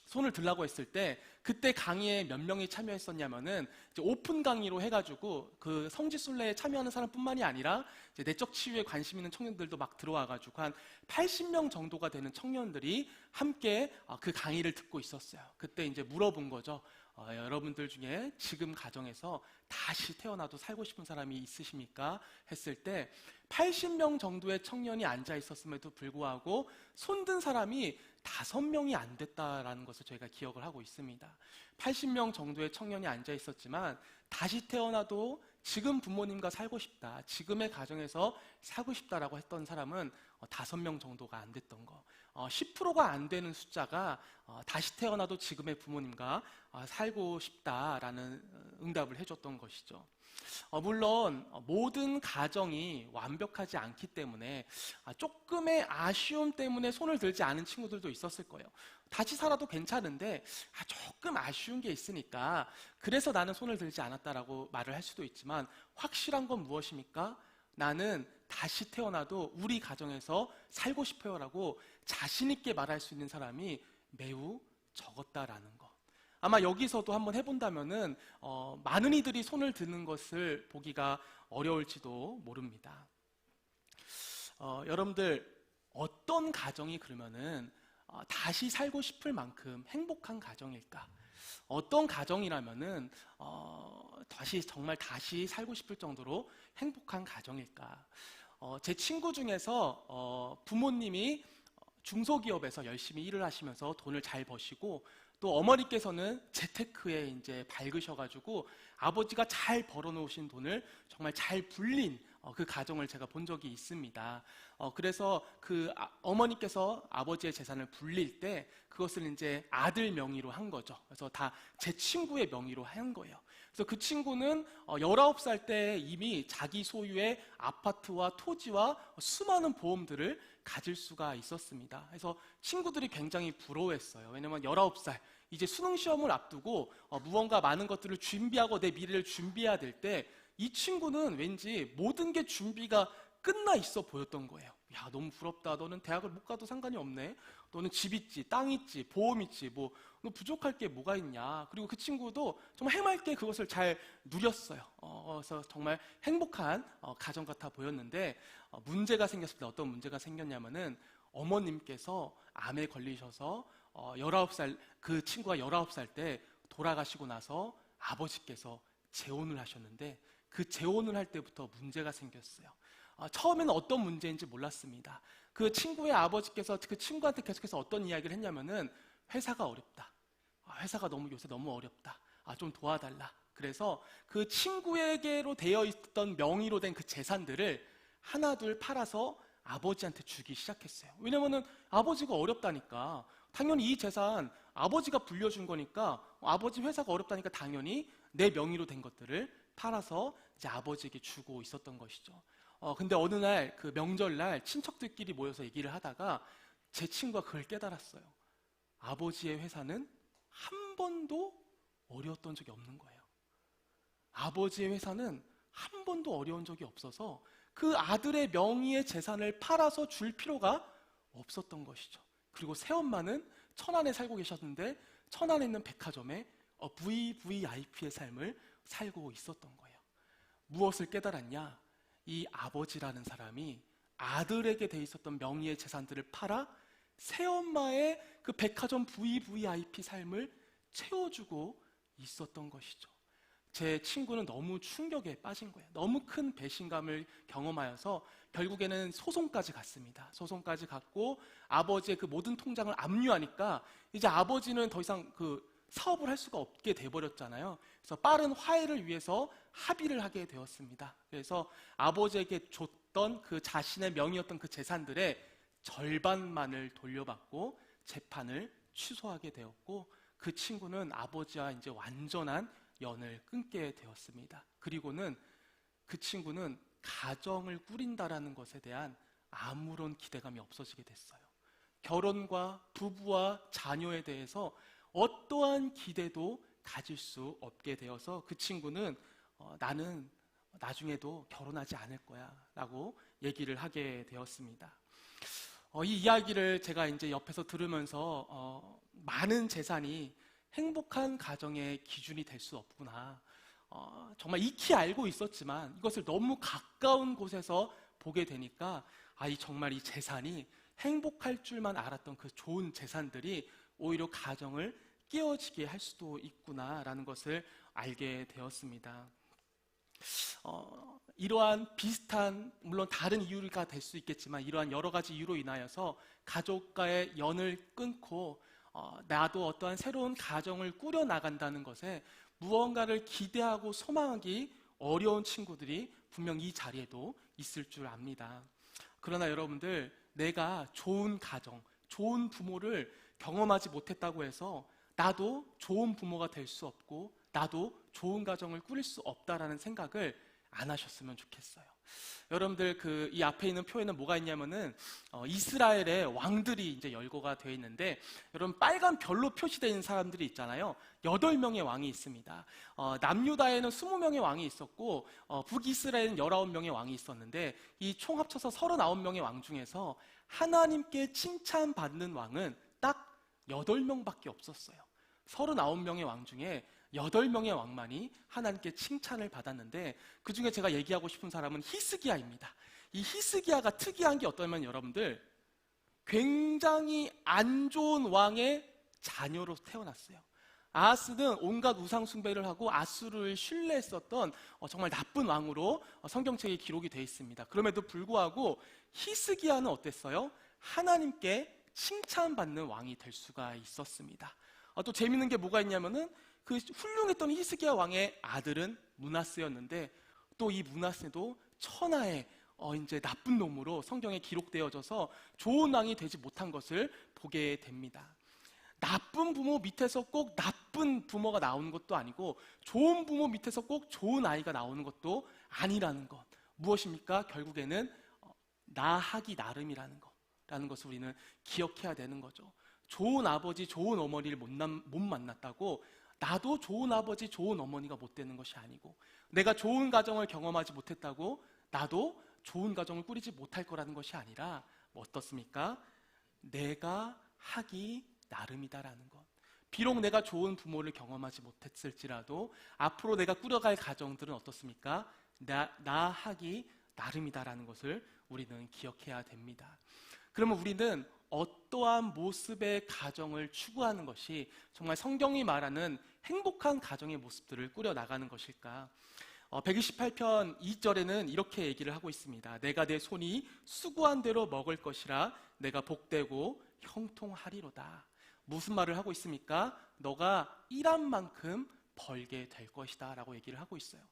손을 들라고 했을 때 그때 강의에 몇 명이 참여했었냐면은 이제 오픈 강의로 해가지고 그 성지순례에 참여하는 사람뿐만이 아니라 이제 내적 치유에 관심 있는 청년들도 막 들어와가지고 한 80명 정도가 되는 청년들이 함께 그 강의를 듣고 있었어요. 그때 이제 물어본 거죠. 여러분들 중에 지금 가정에서 다시 태어나도 살고 싶은 사람이 있으십니까? 했을 때 80명 정도의 청년이 앉아 있었음에도 불구하고 손든 사람이 5명이 안 됐다라는 것을 저희가 기억을 하고 있습니다. 80명 정도의 청년이 앉아 있었지만 다시 태어나도 지금 부모님과 살고 싶다, 지금의 가정에서 살고 싶다라고 했던 사람은 5명 정도가 안 됐던 거. 10%가 안 되는 숫자가 다시 태어나도 지금의 부모님과 살고 싶다라는 응답을 해줬던 것이죠. 물론 모든 가정이 완벽하지 않기 때문에 조금의 아쉬움 때문에 손을 들지 않은 친구들도 있었을 거예요. 다시 살아도 괜찮은데 조금 아쉬운 게 있으니까 그래서 나는 손을 들지 않았다라고 말을 할 수도 있지만 확실한 건 무엇입니까? 나는 다시 태어나도 우리 가정에서 살고 싶어요라고 자신 있게 말할 수 있는 사람이 매우 적었다라는 거. 아마 여기서도 한번 해본다면은 많은 이들이 손을 드는 것을 보기가 어려울지도 모릅니다. 여러분들 어떤 가정이 그러면은 다시 살고 싶을 만큼 행복한 가정일까? 어떤 가정이라면은 정말 다시 살고 싶을 정도로 행복한 가정일까? 제 친구 중에서 부모님이 중소기업에서 열심히 일을 하시면서 돈을 잘 버시고 또 어머니께서는 재테크에 이제 밝으셔가지고 아버지가 잘 벌어놓으신 돈을 정말 잘 불린 그 가정을 제가 본 적이 있습니다. 그래서 그 어머니께서 아버지의 재산을 불릴 때 그것을 이제 아들 명의로 한 거죠. 그래서 다 제 친구의 명의로 한 거예요. 그래서 그 친구는 19살 때 이미 자기 소유의 아파트와 토지와 수많은 보험들을 가질 수가 있었습니다. 그래서 친구들이 굉장히 부러워했어요. 왜냐면 19살, 이제 수능 시험을 앞두고 무언가 많은 것들을 준비하고 내 미래를 준비해야 될 때 이 친구는 왠지 모든 게 준비가 끝나 있어 보였던 거예요. 야, 너무 부럽다. 너는 대학을 못 가도 상관이 없네. 너는 집 있지, 땅 있지, 보험 있지, 너 부족할 게 뭐가 있냐. 그리고 그 친구도 정말 해맑게 그것을 잘 누렸어요. 그래서 정말 행복한 가정 같아 보였는데 문제가 생겼을 때 어떤 문제가 생겼냐면은 어머님께서 암에 걸리셔서 19살, 그 친구가 19살 때 돌아가시고 나서 아버지께서 재혼을 하셨는데 그 재혼을 할 때부터 문제가 생겼어요. 처음에는 어떤 문제인지 몰랐습니다. 그 친구의 아버지께서 그 친구한테 계속해서 어떤 이야기를 했냐면은 회사가 어렵다. 회사가 요새 너무 어렵다. 좀 도와달라. 그래서 그 친구에게로 되어 있던 명의로 된 그 재산들을 하나둘 팔아서 아버지한테 주기 시작했어요. 왜냐면은 아버지가 어렵다니까. 당연히 이 재산 아버지가 불려준 거니까 아버지 회사가 어렵다니까 당연히 내 명의로 된 것들을 팔아서 이제 아버지에게 주고 있었던 것이죠. 근데 어느 날 그 명절날 친척들끼리 모여서 얘기를 하다가 제 친구가 그걸 깨달았어요. 아버지의 회사는 한 번도 어려웠던 적이 없는 거예요. 아버지의 회사는 한 번도 어려운 적이 없어서 그 아들의 명의의 재산을 팔아서 줄 필요가 없었던 것이죠. 그리고 새엄마는 천안에 살고 계셨는데 천안에 있는 백화점에 VVIP의 삶을 살고 있었던 거예요. 무엇을 깨달았냐? 이 아버지라는 사람이 아들에게 돼 있었던 명의의 재산들을 팔아 새엄마의 그 백화점 VVIP 삶을 채워주고 있었던 것이죠. 제 친구는 너무 충격에 빠진 거예요. 너무 큰 배신감을 경험하여서 결국에는 소송까지 갔습니다. 소송까지 갔고 아버지의 그 모든 통장을 압류하니까 이제 아버지는 더 이상 그 사업을 할 수가 없게 돼버렸잖아요. 그래서 빠른 화해를 위해서 합의를 하게 되었습니다. 그래서 아버지에게 줬던 그 자신의 명의였던 그 재산들의 절반만을 돌려받고 재판을 취소하게 되었고, 그 친구는 아버지와 이제 완전한 연을 끊게 되었습니다. 그리고는 그 친구는 가정을 꾸린다라는 것에 대한 아무런 기대감이 없어지게 됐어요. 결혼과 부부와 자녀에 대해서 어떠한 기대도 가질 수 없게 되어서 그 친구는 나는 나중에도 결혼하지 않을 거야 라고 얘기를 하게 되었습니다. 이 이야기를 제가 이제 옆에서 들으면서 많은 재산이 행복한 가정의 기준이 될 수 없구나. 정말 익히 알고 있었지만 이것을 너무 가까운 곳에서 보게 되니까 정말 이 재산이 행복할 줄만 알았던 그 좋은 재산들이 오히려 가정을 깨어지게 할 수도 있구나라는 것을 알게 되었습니다. 이러한 비슷한, 물론 다른 이유가 될 수 있겠지만 이러한 여러 가지 이유로 인하여서 가족과의 연을 끊고 나도 어떠한 새로운 가정을 꾸려나간다는 것에 무언가를 기대하고 소망하기 어려운 친구들이 분명 이 자리에도 있을 줄 압니다. 그러나 여러분들, 내가 좋은 가정, 좋은 부모를 경험하지 못했다고 해서 나도 좋은 부모가 될 수 없고 나도 좋은 가정을 꾸릴 수 없다라는 생각을 안 하셨으면 좋겠어요. 여러분들, 이 앞에 있는 표에는 뭐가 있냐면은 이스라엘의 왕들이 이제 열거가 되어 있는데, 여러분 빨간 별로 표시되어 있는 사람들이 있잖아요. 8명의 왕이 있습니다. 남유다에는 20명의 왕이 있었고 북이스라엘은 19명의 왕이 있었는데, 이 총 합쳐서 39명의 왕 중에서 하나님께 칭찬받는 왕은 딱 8명밖에 없었어요. 39명의 왕 중에 8명의 왕만이 하나님께 칭찬을 받았는데, 그 중에 제가 얘기하고 싶은 사람은 히스기야입니다. 이 히스기야가 특이한 게 어떠냐면, 여러분들, 굉장히 안 좋은 왕의 자녀로 태어났어요. 아하스는 온갖 우상 숭배를 하고 아수르를 신뢰했었던 정말 나쁜 왕으로 성경책에 기록이 되어 있습니다. 그럼에도 불구하고 히스기야는 어땠어요? 하나님께 칭찬받는 왕이 될 수가 있었습니다. 또 재밌는 게 뭐가 있냐면은, 그 훌륭했던 히스기야 왕의 아들은 므낫세였는데, 또 이 므낫세도 천하의 이제 나쁜 놈으로 성경에 기록되어져서 좋은 왕이 되지 못한 것을 보게 됩니다. 나쁜 부모 밑에서 꼭 나쁜 부모가 나오는 것도 아니고, 좋은 부모 밑에서 꼭 좋은 아이가 나오는 것도 아니라는 것. 무엇입니까? 결국에는 나 하기 나름이라는 것을 우리는 기억해야 되는 거죠. 좋은 아버지, 좋은 어머니를 못 만났다고 나도 좋은 아버지, 좋은 어머니가 못 되는 것이 아니고, 내가 좋은 가정을 경험하지 못했다고 나도 좋은 가정을 꾸리지 못할 거라는 것이 아니라 어떻습니까? 내가 하기 나름이다라는 것. 비록 내가 좋은 부모를 경험하지 못했을지라도 앞으로 내가 꾸려갈 가정들은 어떻습니까? 나 하기 나름이다라는 것을 우리는 기억해야 됩니다. 그러면 우리는 어떠한 모습의 가정을 추구하는 것이 정말 성경이 말하는 행복한 가정의 모습들을 꾸려나가는 것일까? 128편 2절에는 이렇게 얘기를 하고 있습니다. 내가 내 손이 수고한 대로 먹을 것이라 내가 복되고 형통하리로다. 무슨 말을 하고 있습니까? 너가 일한 만큼 벌게 될 것이다 라고 얘기를 하고 있어요.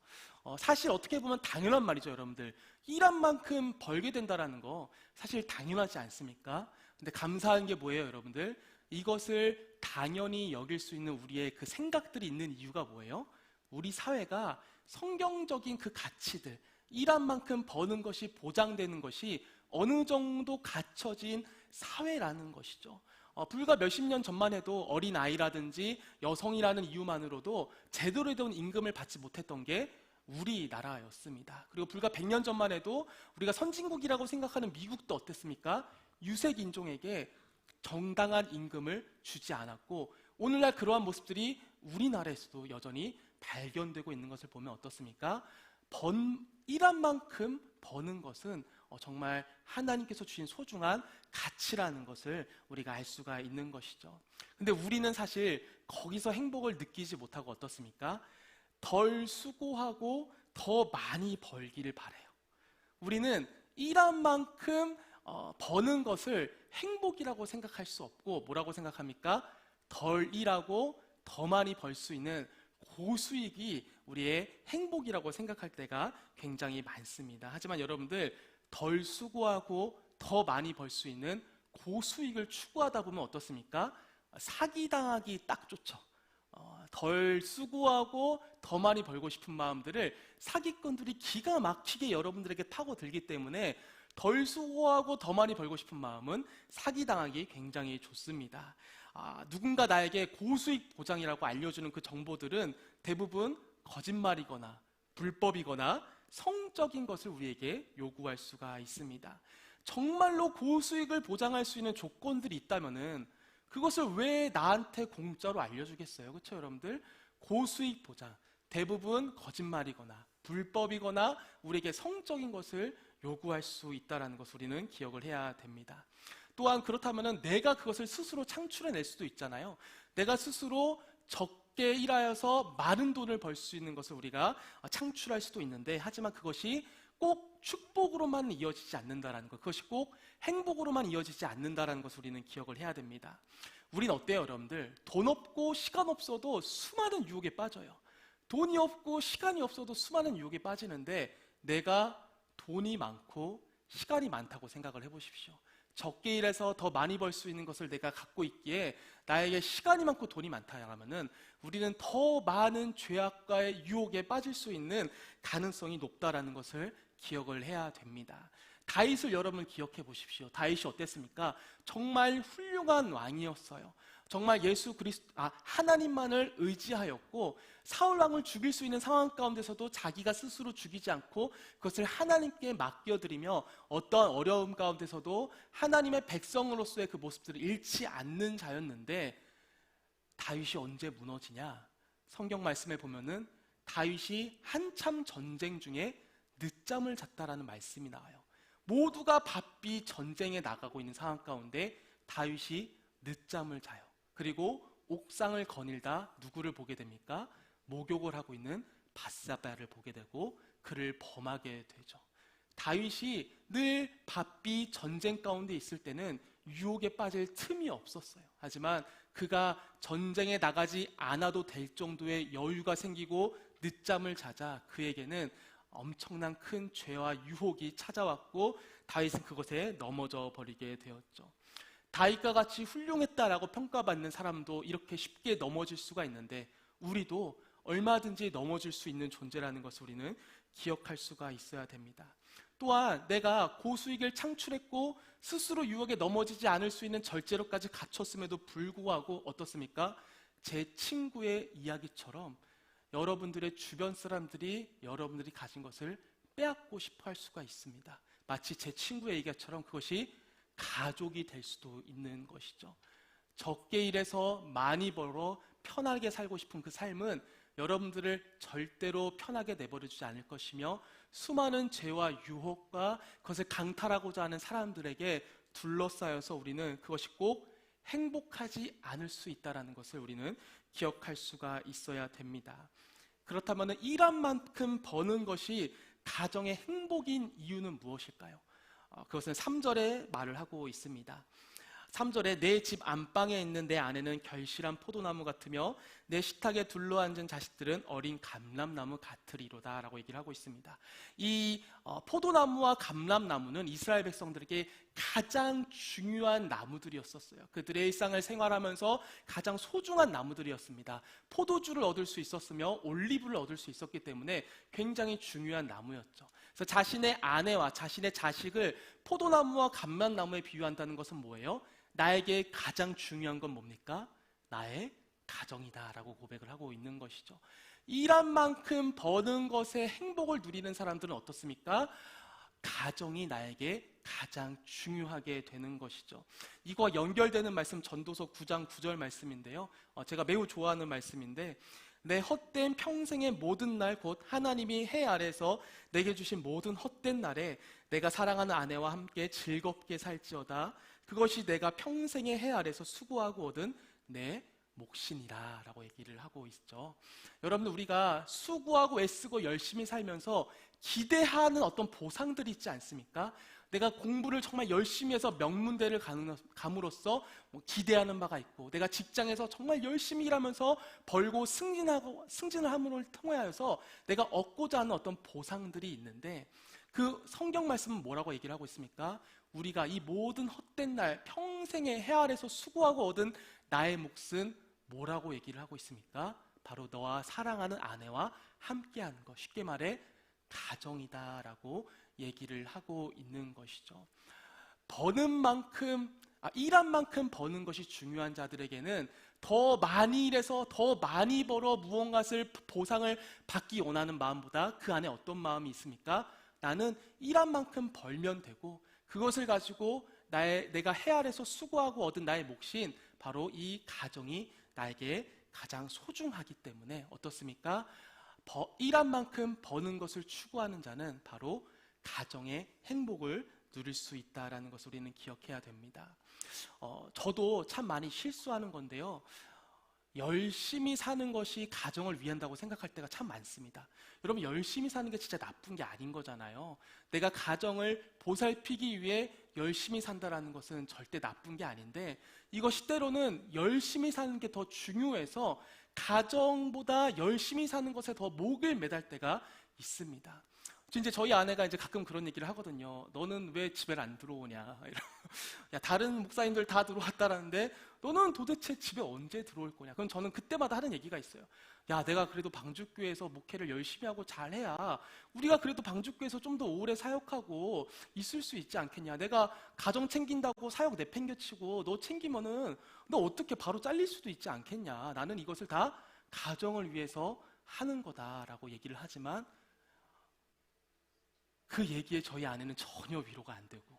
사실 어떻게 보면 당연한 말이죠, 여러분들. 일한 만큼 벌게 된다는 거 사실 당연하지 않습니까? 근데 감사한 게 뭐예요, 여러분들? 이것을 당연히 여길 수 있는 우리의 그 생각들이 있는 이유가 뭐예요? 우리 사회가 성경적인 그 가치들, 일한 만큼 버는 것이 보장되는 것이 어느 정도 갖춰진 사회라는 것이죠. 불과 몇십 년 전만 해도 어린아이라든지 여성이라는 이유만으로도 제대로 된 임금을 받지 못했던 게 우리나라였습니다. 그리고 불과 100년 전만 해도 우리가 선진국이라고 생각하는 미국도 어땠습니까? 유색인종에게 정당한 임금을 주지 않았고, 오늘날 그러한 모습들이 우리나라에서도 여전히 발견되고 있는 것을 보면 어떻습니까? 일한 만큼 버는 것은 정말 하나님께서 주신 소중한 가치라는 것을 우리가 알 수가 있는 것이죠. 근데 우리는 사실 거기서 행복을 느끼지 못하고 어떻습니까? 덜 수고하고 더 많이 벌기를 바래요. 우리는 일한 만큼 버는 것을 행복이라고 생각할 수 없고 뭐라고 생각합니까? 덜 일하고 더 많이 벌 수 있는 고수익이 우리의 행복이라고 생각할 때가 굉장히 많습니다. 하지만 여러분들 덜 수고하고 더 많이 벌 수 있는 고수익을 추구하다 보면 어떻습니까? 사기당하기 딱 좋죠. 덜 수고하고 더 많이 벌고 싶은 마음들을 사기꾼들이 기가 막히게 여러분들에게 파고들기 때문에 덜 수고하고 더 많이 벌고 싶은 마음은 사기당하기 굉장히 좋습니다. 누군가 나에게 고수익 보장이라고 알려주는 그 정보들은 대부분 거짓말이거나 불법이거나 성적인 것을 우리에게 요구할 수가 있습니다. 정말로 고수익을 보장할 수 있는 조건들이 있다면은 그것을 왜 나한테 공짜로 알려주겠어요? 그렇죠, 여러분들? 고수익 보장, 대부분 거짓말이거나 불법이거나 우리에게 성적인 것을 요구할 수 있다는 것을 우리는 기억을 해야 됩니다. 또한 그렇다면 내가 그것을 스스로 창출해낼 수도 있잖아요. 내가 스스로 적게 일하여서 많은 돈을 벌 수 있는 것을 우리가 창출할 수도 있는데, 하지만 그것이 꼭 축복으로만 이어지지 않는다는 것, 그것이 꼭 행복으로만 이어지지 않는다는 것을 우리는 기억을 해야 됩니다. 우린 어때요, 여러분들? 돈 없고 시간 없어도 수많은 유혹에 빠져요. 돈이 없고 시간이 없어도 수많은 유혹에 빠지는데, 내가 돈이 많고 시간이 많다고 생각을 해보십시오. 적게 일해서 더 많이 벌 수 있는 것을 내가 갖고 있기에 나에게 시간이 많고 돈이 많다 하면은 우리는 더 많은 죄악과의 유혹에 빠질 수 있는 가능성이 높다라는 것을 기억을 해야 됩니다. 다윗을 여러분 기억해 보십시오. 다윗이 어땠습니까? 정말 훌륭한 왕이었어요. 정말 하나님만을 의지하였고 사울 왕을 죽일 수 있는 상황 가운데서도 자기가 스스로 죽이지 않고 그것을 하나님께 맡겨드리며 어떠한 어려움 가운데서도 하나님의 백성으로서의 그 모습들을 잃지 않는 자였는데, 다윗이 언제 무너지냐? 성경 말씀에 보면은 다윗이 한참 전쟁 중에 늦잠을 잤다라는 말씀이 나와요. 모두가 바삐 전쟁에 나가고 있는 상황 가운데 다윗이 늦잠을 자요. 그리고 옥상을 거닐다 누구를 보게 됩니까? 목욕을 하고 있는 밧사바를 보게 되고 그를 범하게 되죠. 다윗이 늘 바삐 전쟁 가운데 있을 때는 유혹에 빠질 틈이 없었어요. 하지만 그가 전쟁에 나가지 않아도 될 정도의 여유가 생기고 늦잠을 자자 그에게는 엄청난 큰 죄와 유혹이 찾아왔고 다윗은 그것에 넘어져 버리게 되었죠. 다윗과 같이 훌륭했다라고 평가받는 사람도 이렇게 쉽게 넘어질 수가 있는데, 우리도 얼마든지 넘어질 수 있는 존재라는 것을 우리는 기억할 수가 있어야 됩니다. 또한 내가 고수익을 창출했고 스스로 유혹에 넘어지지 않을 수 있는 절제로까지 갖췄음에도 불구하고 어떻습니까? 제 친구의 이야기처럼 여러분들의 주변 사람들이 여러분들이 가진 것을 빼앗고 싶어 할 수가 있습니다. 마치 제 친구의 얘기처럼 그것이 가족이 될 수도 있는 것이죠. 적게 일해서 많이 벌어 편하게 살고 싶은 그 삶은 여러분들을 절대로 편하게 내버려주지 않을 것이며 수많은 죄와 유혹과 그것을 강탈하고자 하는 사람들에게 둘러싸여서 우리는 그것이 꼭 행복하지 않을 수 있다는 것을 우리는 기억할 수가 있어야 됩니다. 그렇다면 일한 만큼 버는 것이 가정의 행복인 이유는 무엇일까요? 그것은 3절에 말을 하고 있습니다. 3절에 내 집 안방에 있는 내 아내는 결실한 포도나무 같으며 내 식탁에 둘러앉은 자식들은 어린 감람나무 같으리로다 라고 얘기를 하고 있습니다. 이 포도나무와 감람나무는 이스라엘 백성들에게 가장 중요한 나무들이었었어요. 그들의 일상을 생활하면서 가장 소중한 나무들이었습니다. 포도주를 얻을 수 있었으며 올리브를 얻을 수 있었기 때문에 굉장히 중요한 나무였죠. 그래서 자신의 아내와 자신의 자식을 포도나무와 감람나무에 비유한다는 것은 뭐예요? 나에게 가장 중요한 건 뭡니까? 나의 가정이다 라고 고백을 하고 있는 것이죠. 일한 만큼 버는 것에 행복을 누리는 사람들은 어떻습니까? 가정이 나에게 가장 중요하게 되는 것이죠. 이거와 연결되는 말씀 전도서 9장 9절 말씀인데요. 제가 매우 좋아하는 말씀인데, 내 헛된 평생의 모든 날 곧 하나님이 해 아래서 내게 주신 모든 헛된 날에 내가 사랑하는 아내와 함께 즐겁게 살지어다. 그것이 내가 평생의 해 아래서 수고하고 얻은 내 몫이니라라고 얘기를 하고 있죠. 여러분들, 우리가 수고하고 애쓰고 열심히 살면서 기대하는 어떤 보상들이 있지 않습니까? 내가 공부를 정말 열심히 해서 명문대를 감으로써 기대하는 바가 있고, 내가 직장에서 정말 열심히 일하면서 벌고 승진을 함으로 통하여서 내가 얻고자 하는 어떤 보상들이 있는데, 그 성경 말씀은 뭐라고 얘기를 하고 있습니까? 우리가 이 모든 헛된 날 평생의 해 아래서 수고하고 얻은 나의 몫은 뭐라고 얘기를 하고 있습니까? 바로 너와 사랑하는 아내와 함께하는 것, 쉽게 말해 가정이다라고 얘기를 하고 있는 것이죠. 일한 만큼 버는 것이 중요한 자들에게는 더 많이 일해서 더 많이 벌어 무언가를 보상을 받기 원하는 마음보다 그 안에 어떤 마음이 있습니까? 나는 일한 만큼 벌면 되고, 그것을 가지고 내가 해 아래서 수고하고 얻은 나의 몫인 바로 이 가정이 나에게 가장 소중하기 때문에 어떻습니까? 일한 만큼 버는 것을 추구하는 자는 바로 가정의 행복을 누릴 수 있다는 것을 우리는 기억해야 됩니다. 저도 참 많이 실수하는 건데요, 열심히 사는 것이 가정을 위한다고 생각할 때가 참 많습니다. 여러분, 열심히 사는 게 진짜 나쁜 게 아닌 거잖아요. 내가 가정을 보살피기 위해 열심히 산다라는 것은 절대 나쁜 게 아닌데, 이것이 때로는 열심히 사는 게 더 중요해서 가정보다 열심히 사는 것에 더 목을 매달 때가 있습니다. 이제 저희 아내가 이제 가끔 그런 얘기를 하거든요. 너는 왜 집에 안 들어오냐? 야, 다른 목사님들 다 들어왔다라는데 너는 도대체 집에 언제 들어올 거냐? 그럼 저는 그때마다 하는 얘기가 있어요. 야, 내가 그래도 방주교회에서 목회를 열심히 하고 잘해야 우리가 그래도 방주교회에서 좀 더 오래 사역하고 있을 수 있지 않겠냐? 내가 가정 챙긴다고 사역 내팽겨치고 너 챙기면은 너 어떻게 바로 잘릴 수도 있지 않겠냐? 나는 이것을 다 가정을 위해서 하는 거다라고 얘기를 하지만, 그 얘기에 저희 아내는 전혀 위로가 안 되고,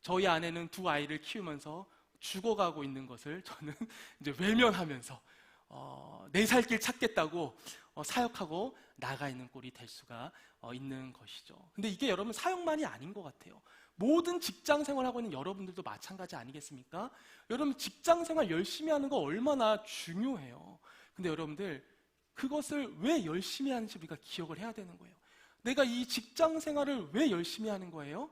저희 아내는 두 아이를 키우면서 죽어가고 있는 것을 저는 이제 외면하면서 내 살 길 찾겠다고 사역하고 나가 있는 꼴이 될 수가 있는 것이죠. 근데 이게 여러분 사역만이 아닌 것 같아요. 모든 직장 생활하고 있는 여러분들도 마찬가지 아니겠습니까? 여러분, 직장 생활 열심히 하는 거 얼마나 중요해요. 근데 여러분들, 그것을 왜 열심히 하는지 우리가 기억을 해야 되는 거예요. 내가 이 직장 생활을 왜 열심히 하는 거예요?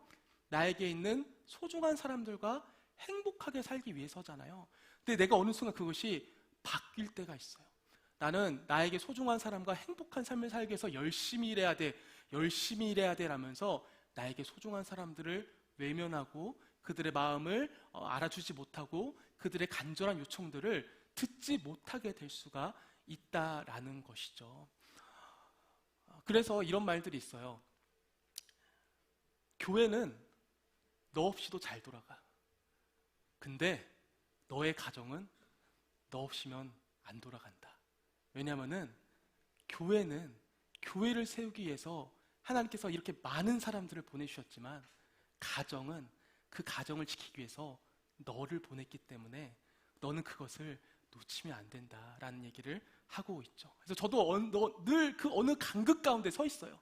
나에게 있는 소중한 사람들과 행복하게 살기 위해서잖아요. 근데 내가 어느 순간 그것이 바뀔 때가 있어요. 나는 나에게 소중한 사람과 행복한 삶을 살기 위해서 열심히 일해야 돼 라면서 나에게 소중한 사람들을 외면하고 그들의 마음을 알아주지 못하고 그들의 간절한 요청들을 듣지 못하게 될 수가 있다라는 것이죠. 그래서 이런 말들이 있어요. 교회는 너 없이도 잘 돌아가. 근데 너의 가정은 너 없이면 안 돌아간다. 왜냐하면은 교회는 교회를 세우기 위해서 하나님께서 이렇게 많은 사람들을 보내주셨지만, 가정은 그 가정을 지키기 위해서 너를 보냈기 때문에 너는 그것을 놓치면 안 된다라는 얘기를 하고 있죠. 그래서 저도 늘 그 어느 간극 가운데 서 있어요.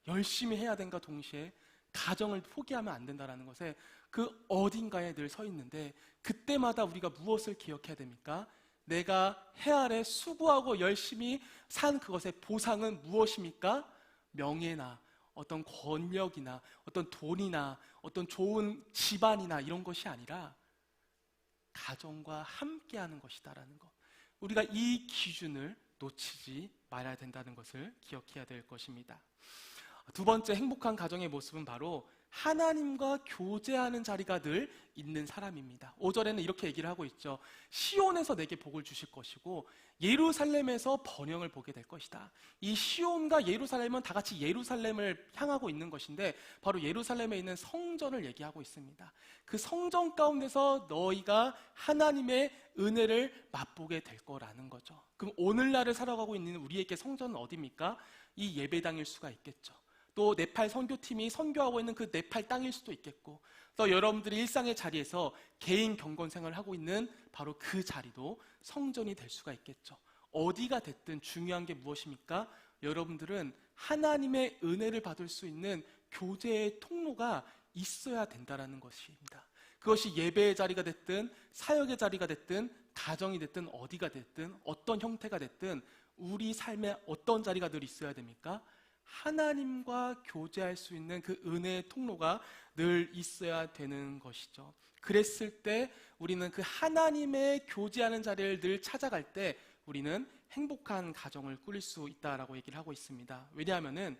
열심히 해야 된가 동시에 가정을 포기하면 안 된다라는 것에 그 어딘가에 늘 서 있는데, 그때마다 우리가 무엇을 기억해야 됩니까? 내가 해 아래 수고하고 열심히 산 그것의 보상은 무엇입니까? 명예나 어떤 권력이나 어떤 돈이나 어떤 좋은 집안이나 이런 것이 아니라 가정과 함께하는 것이다라는 것. 우리가 이 기준을 놓치지 말아야 된다는 것을 기억해야 될 것입니다. 두 번째 행복한 가정의 모습은 바로 하나님과 교제하는 자리가 늘 있는 사람입니다. 5절에는 이렇게 얘기를 하고 있죠. 시온에서 내게 복을 주실 것이고 예루살렘에서 번영을 보게 될 것이다. 이 시온과 예루살렘은 다 같이 예루살렘을 향하고 있는 것인데, 바로 예루살렘에 있는 성전을 얘기하고 있습니다. 그 성전 가운데서 너희가 하나님의 은혜를 맛보게 될 거라는 거죠. 그럼 오늘날을 살아가고 있는 우리에게 성전은 어디입니까? 이 예배당일 수가 있겠죠. 또 네팔 선교팀이 선교하고 있는 그 네팔 땅일 수도 있겠고, 또 여러분들이 일상의 자리에서 개인 경건 생활을 하고 있는 바로 그 자리도 성전이 될 수가 있겠죠. 어디가 됐든 중요한 게 무엇입니까? 여러분들은 하나님의 은혜를 받을 수 있는 교제의 통로가 있어야 된다는 것입니다. 그것이 예배의 자리가 됐든 사역의 자리가 됐든 가정이 됐든 어디가 됐든 어떤 형태가 됐든 우리 삶에 어떤 자리가 늘 있어야 됩니까? 하나님과 교제할 수 있는 그 은혜의 통로가 늘 있어야 되는 것이죠. 그랬을 때 우리는 그 하나님의 교제하는 자리를 늘 찾아갈 때 우리는 행복한 가정을 꾸릴 수 있다라고 얘기를 하고 있습니다. 왜냐하면은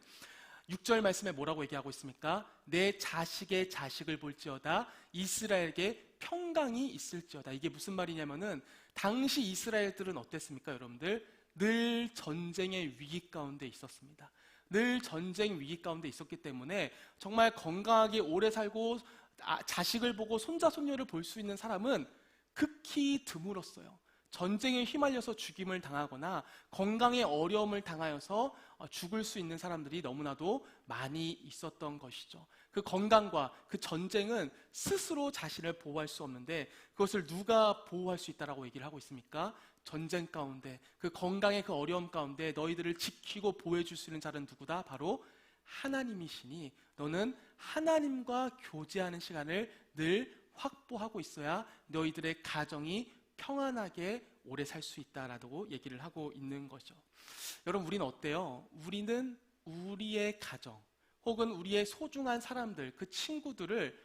6절 말씀에 뭐라고 얘기하고 있습니까? 내 자식의 자식을 볼지어다 이스라엘에게 평강이 있을지어다. 이게 무슨 말이냐면은 당시 이스라엘들은 어땠습니까, 여러분들? 늘 전쟁의 위기 가운데 있었습니다. 늘 전쟁 위기 가운데 있었기 때문에 정말 건강하게 오래 살고 자식을 보고 손자 손녀를 볼 수 있는 사람은 극히 드물었어요. 전쟁에 휘말려서 죽임을 당하거나 건강에 어려움을 당하여서 죽을 수 있는 사람들이 너무나도 많이 있었던 것이죠. 그 건강과 그 전쟁은 스스로 자신을 보호할 수 없는데 그것을 누가 보호할 수 있다라고 얘기를 하고 있습니까? 전쟁 가운데 그 건강의 그 어려움 가운데 너희들을 지키고 보호해 줄 수 있는 자는 누구다? 바로 하나님이시니 너는 하나님과 교제하는 시간을 늘 확보하고 있어야 너희들의 가정이 평안하게 오래 살 수 있다라고 얘기를 하고 있는 거죠. 여러분, 우리는 어때요? 우리는 우리의 가정 혹은 우리의 소중한 사람들, 그 친구들을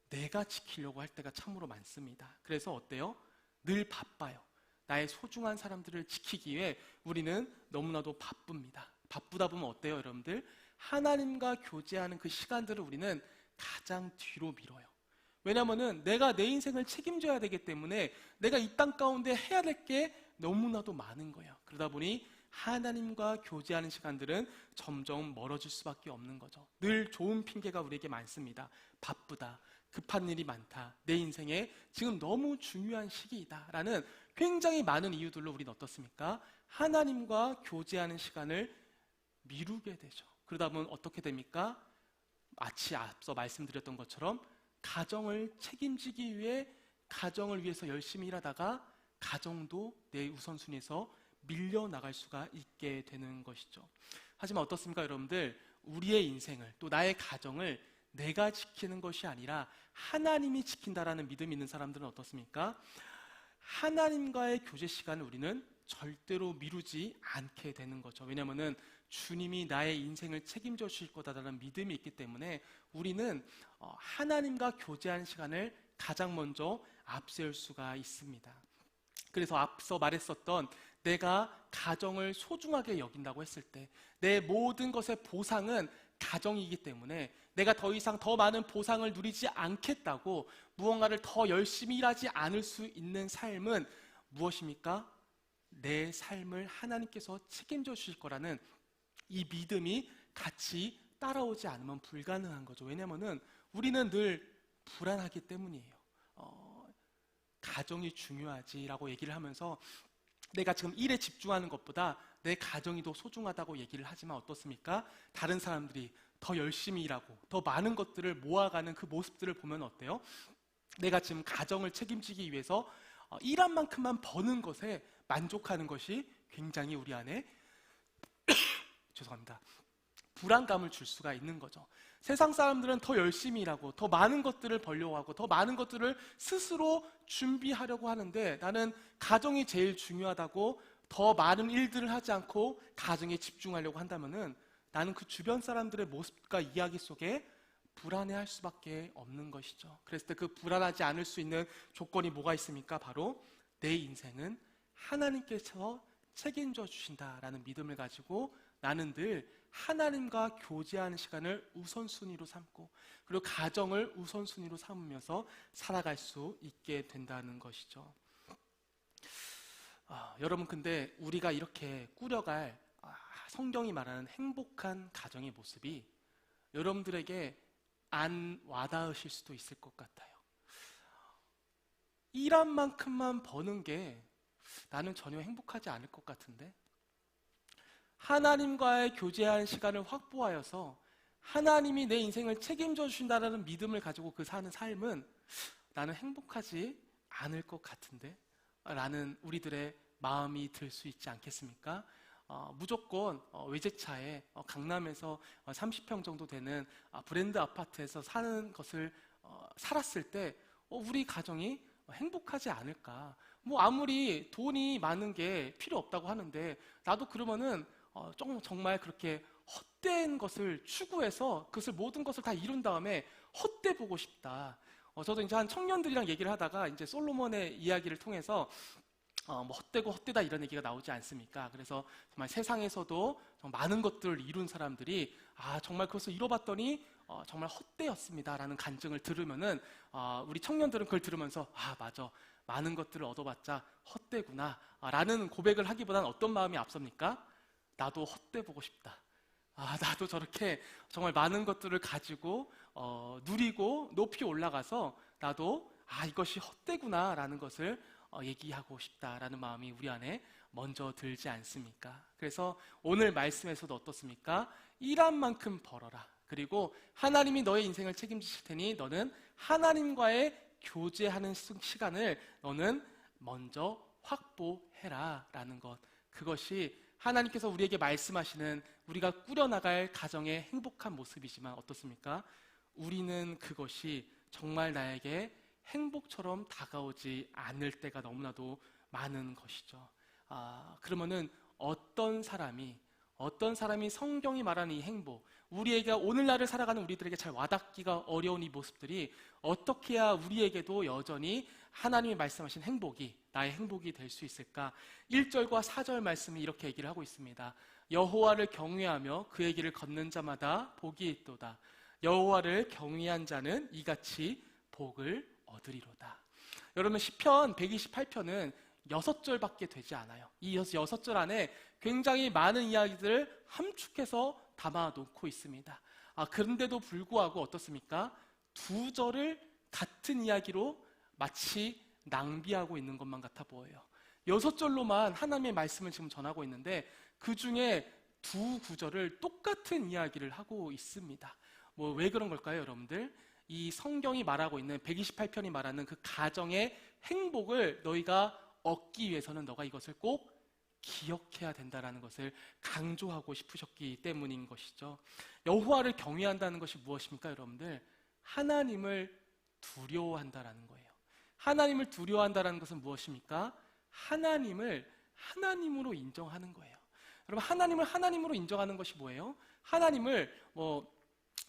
내가 지키려고 할 때가 참으로 많습니다. 그래서 어때요? 늘 바빠요. 나의 소중한 사람들을 지키기 위해 우리는 너무나도 바쁩니다. 바쁘다 보면 어때요, 여러분들? 하나님과 교제하는 그 시간들을 우리는 가장 뒤로 미뤄요. 왜냐하면 내가 내 인생을 책임져야 되기 때문에 내가 이 땅 가운데 해야 될 게 너무나도 많은 거예요. 그러다 보니 하나님과 교제하는 시간들은 점점 멀어질 수밖에 없는 거죠. 늘 좋은 핑계가 우리에게 많습니다. 바쁘다, 급한 일이 많다, 내 인생에 지금 너무 중요한 시기이다 라는 굉장히 많은 이유들로 우리는 어떻습니까? 하나님과 교제하는 시간을 미루게 되죠. 그러다 보면 어떻게 됩니까? 마치 앞서 말씀드렸던 것처럼 가정을 책임지기 위해 가정을 위해서 열심히 일하다가 가정도 내 우선순위에서 밀려나갈 수가 있게 되는 것이죠. 하지만 어떻습니까, 여러분들? 우리의 인생을 또 나의 가정을 내가 지키는 것이 아니라 하나님이 지킨다라는 믿음이 있는 사람들은 어떻습니까? 하나님과의 교제 시간을 우리는 절대로 미루지 않게 되는 거죠. 왜냐하면 주님이 나의 인생을 책임져 주실 거다라는 믿음이 있기 때문에 우리는 하나님과 교제하는 시간을 가장 먼저 앞세울 수가 있습니다. 그래서 앞서 말했었던 내가 가정을 소중하게 여긴다고 했을 때 내 모든 것의 보상은 가정이기 때문에 내가 더 이상 더 많은 보상을 누리지 않겠다고 무언가를 더 열심히 일하지 않을 수 있는 삶은 무엇입니까? 내 삶을 하나님께서 책임져 주실 거라는 이 믿음이 같이 따라오지 않으면 불가능한 거죠. 왜냐하면 우리는 늘 불안하기 때문이에요. 가정이 중요하지라고 얘기를 하면서 내가 지금 일에 집중하는 것보다 내 가정이 더 소중하다고 얘기를 하지만 어떻습니까? 다른 사람들이 더 열심히 일하고 더 많은 것들을 모아가는 그 모습들을 보면 어때요? 내가 지금 가정을 책임지기 위해서 일한 만큼만 버는 것에 만족하는 것이 굉장히 우리 안에 죄송합니다. 불안감을 줄 수가 있는 거죠. 세상 사람들은 더 열심히 일하고 더 많은 것들을 벌려고 하고 더 많은 것들을 스스로 준비하려고 하는데 나는 가정이 제일 중요하다고 더 많은 일들을 하지 않고 가정에 집중하려고 한다면은 나는 그 주변 사람들의 모습과 이야기 속에 불안해할 수밖에 없는 것이죠. 그랬을 때 그 불안하지 않을 수 있는 조건이 뭐가 있습니까? 바로 내 인생은 하나님께서 책임져 주신다라는 믿음을 가지고 나는 늘 하나님과 교제하는 시간을 우선순위로 삼고 그리고 가정을 우선순위로 삼으면서 살아갈 수 있게 된다는 것이죠. 여러분, 근데 우리가 이렇게 꾸려갈 성경이 말하는 행복한 가정의 모습이 여러분들에게 안 와닿으실 수도 있을 것 같아요. 일한 만큼만 버는 게 나는 전혀 행복하지 않을 것 같은데, 하나님과의 교제하는 시간을 확보하여서 하나님이 내 인생을 책임져 주신다는 믿음을 가지고 그 사는 삶은 나는 행복하지 않을 것 같은데 라는 우리들의 마음이 들 수 있지 않겠습니까? 무조건 외제차에 강남에서 30평 정도 되는 브랜드 아파트에서 사는 것을 살았을 때 우리 가정이 행복하지 않을까? 뭐 아무리 돈이 많은 게 필요 없다고 하는데 나도 그러면은 정말 그렇게 헛된 것을 추구해서 그것을 모든 것을 다 이룬 다음에 헛돼 보고 싶다. 저도 이제 한 청년들이랑 얘기를 하다가 이제 솔로몬의 이야기를 통해서 뭐 헛되고 헛되다 이런 얘기가 나오지 않습니까? 그래서 정말 세상에서도 정말 많은 것들을 이룬 사람들이 정말 그것을 이뤄봤더니 정말 헛되었습니다라는 간증을 들으면은 우리 청년들은 그걸 들으면서 맞아, 많은 것들을 얻어봤자 헛되구나 라는 고백을 하기보다는 어떤 마음이 앞섭니까? 나도 헛돼 보고 싶다. 나도 저렇게 정말 많은 것들을 가지고 누리고 높이 올라가서 나도 이것이 헛되구나 라는 것을 얘기하고 싶다라는 마음이 우리 안에 먼저 들지 않습니까? 그래서 오늘 말씀에서도 어떻습니까? 일한 만큼 벌어라. 그리고 하나님이 너의 인생을 책임지실 테니 너는 하나님과의 교제하는 시간을 너는 먼저 확보해라 라는 것. 그것이 하나님께서 우리에게 말씀하시는 우리가 꾸려나갈 가정의 행복한 모습이지만 어떻습니까? 우리는 그것이 정말 나에게 행복처럼 다가오지 않을 때가 너무나도 많은 것이죠. 그러면은 어떤 사람이 성경이 말하는 이 행복, 우리에게 오늘날을 살아가는 우리들에게 잘 와닿기가 어려운 이 모습들이 어떻게 해야 우리에게도 여전히 하나님이 말씀하신 행복이 나의 행복이 될 수 있을까? 1절과 4절 말씀이 이렇게 얘기를 하고 있습니다. 여호와를 경외하며 그의 길을 걷는 자마다 복이 있도다. 여호와를 경외한 자는 이같이 복을 얻으리로다. 여러분 시편 128편은 6절밖에 되지 않아요. 이 6절 안에 굉장히 많은 이야기들을 함축해서 담아놓고 있습니다. 그런데도 불구하고 어떻습니까? 2절을 같은 이야기로 마치 낭비하고 있는 것만 같아 보여요. 6절로만 하나님의 말씀을 지금 전하고 있는데 그 중에 2구절을 똑같은 이야기를 하고 있습니다. 왜 그런 걸까요, 여러분들? 이 성경이 말하고 있는 128편이 말하는 그 가정의 행복을 너희가 얻기 위해서는 너가 이것을 꼭 기억해야 된다는 것을 강조하고 싶으셨기 때문인 것이죠. 여호와를 경외한다는 것이 무엇입니까, 여러분들? 하나님을 두려워한다라는 거예요. 하나님을 두려워한다는 것은 무엇입니까? 하나님을 하나님으로 인정하는 거예요. 여러분, 하나님을 하나님으로 인정하는 것이 뭐예요? 하나님을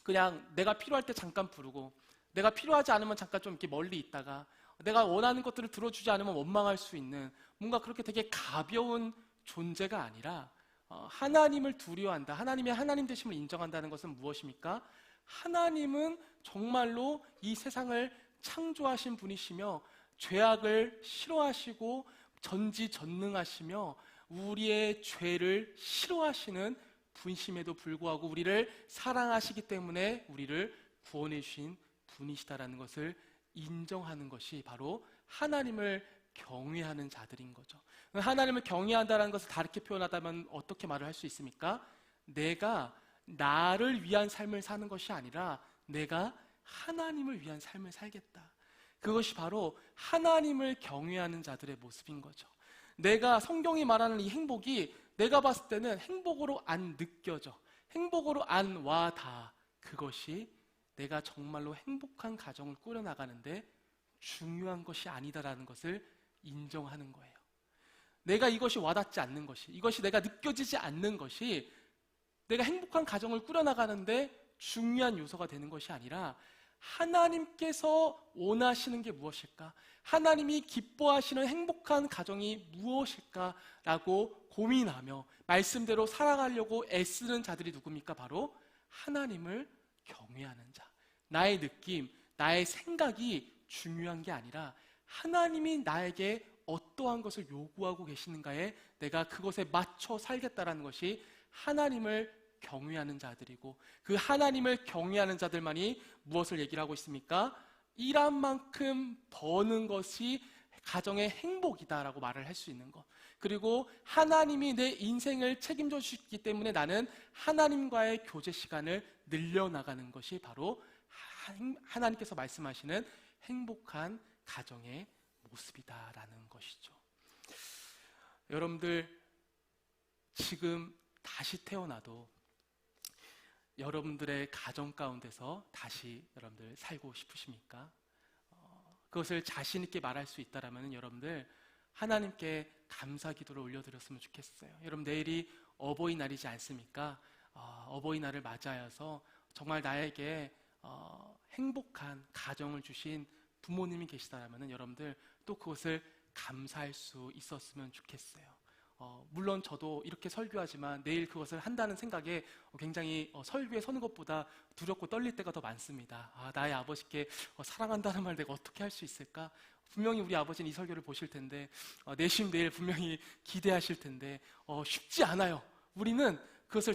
그냥 내가 필요할 때 잠깐 부르고 내가 필요하지 않으면 잠깐 좀 이렇게 멀리 있다가 내가 원하는 것들을 들어주지 않으면 원망할 수 있는 뭔가 그렇게 되게 가벼운 존재가 아니라 하나님을 두려워한다. 하나님의 하나님 되심을 인정한다는 것은 무엇입니까? 하나님은 정말로 이 세상을 창조하신 분이시며 죄악을 싫어하시고 전지전능하시며 우리의 죄를 싫어하시는 분심에도 불구하고 우리를 사랑하시기 때문에 우리를 구원해 주신 분이시다라는 것을 인정하는 것이 바로 하나님을 경외하는 자들인 거죠. 하나님을 경외한다는 것을 다르게 표현하다면 어떻게 말을 할 수 있습니까? 내가 나를 위한 삶을 사는 것이 아니라 내가 하나님을 위한 삶을 살겠다. 그것이 바로 하나님을 경외하는 자들의 모습인 거죠. 내가 성경이 말하는 이 행복이 내가 봤을 때는 행복으로 안 느껴져. 행복으로 안 와닿아. 그것이 내가 정말로 행복한 가정을 꾸려나가는데 중요한 것이 아니다라는 것을 인정하는 거예요. 내가 이것이 와닿지 않는 것이, 이것이 내가 느껴지지 않는 것이 내가 행복한 가정을 꾸려나가는데 중요한 요소가 되는 것이 아니라 하나님께서 원하시는 게 무엇일까? 하나님이 기뻐하시는 행복한 가정이 무엇일까라고 고민하며 말씀대로 살아가려고 애쓰는 자들이 누굽니까? 바로 하나님을 경외하는 자. 나의 느낌, 나의 생각이 중요한 게 아니라 하나님이 나에게 어떠한 것을 요구하고 계시는가에 내가 그것에 맞춰 살겠다라는 것이 하나님을 경외하는 자들이고, 그 하나님을 경외하는 자들만이 무엇을 얘기를 하고 있습니까? 일한 만큼 버는 것이 가정의 행복이다라고 말을 할 수 있는 것. 그리고 하나님이 내 인생을 책임져 주셨기 때문에 나는 하나님과의 교제 시간을 늘려나가는 것이 바로 하나님께서 말씀하시는 행복한 가정의 모습이다라는 것이죠. 여러분들 지금 다시 태어나도 여러분들의 가정 가운데서 다시 여러분들 살고 싶으십니까? 그것을 자신 있게 말할 수 있다라면 여러분들 하나님께 감사 기도를 올려드렸으면 좋겠어요. 여러분, 내일이 어버이날이지 않습니까? 어버이날을 맞이하여서 정말 나에게 행복한 가정을 주신 부모님이 계시다면 여러분들 또 그것을 감사할 수 있었으면 좋겠어요. 물론 저도 이렇게 설교하지만 내일 그것을 한다는 생각에 굉장히 설교에 서는 것보다 두렵고 떨릴 때가 더 많습니다. 나의 아버지께 사랑한다는 말 내가 어떻게 할 수 있을까? 분명히 우리 아버지는 이 설교를 보실 텐데 내심 내일 분명히 기대하실 텐데 쉽지 않아요. 우리는 그것을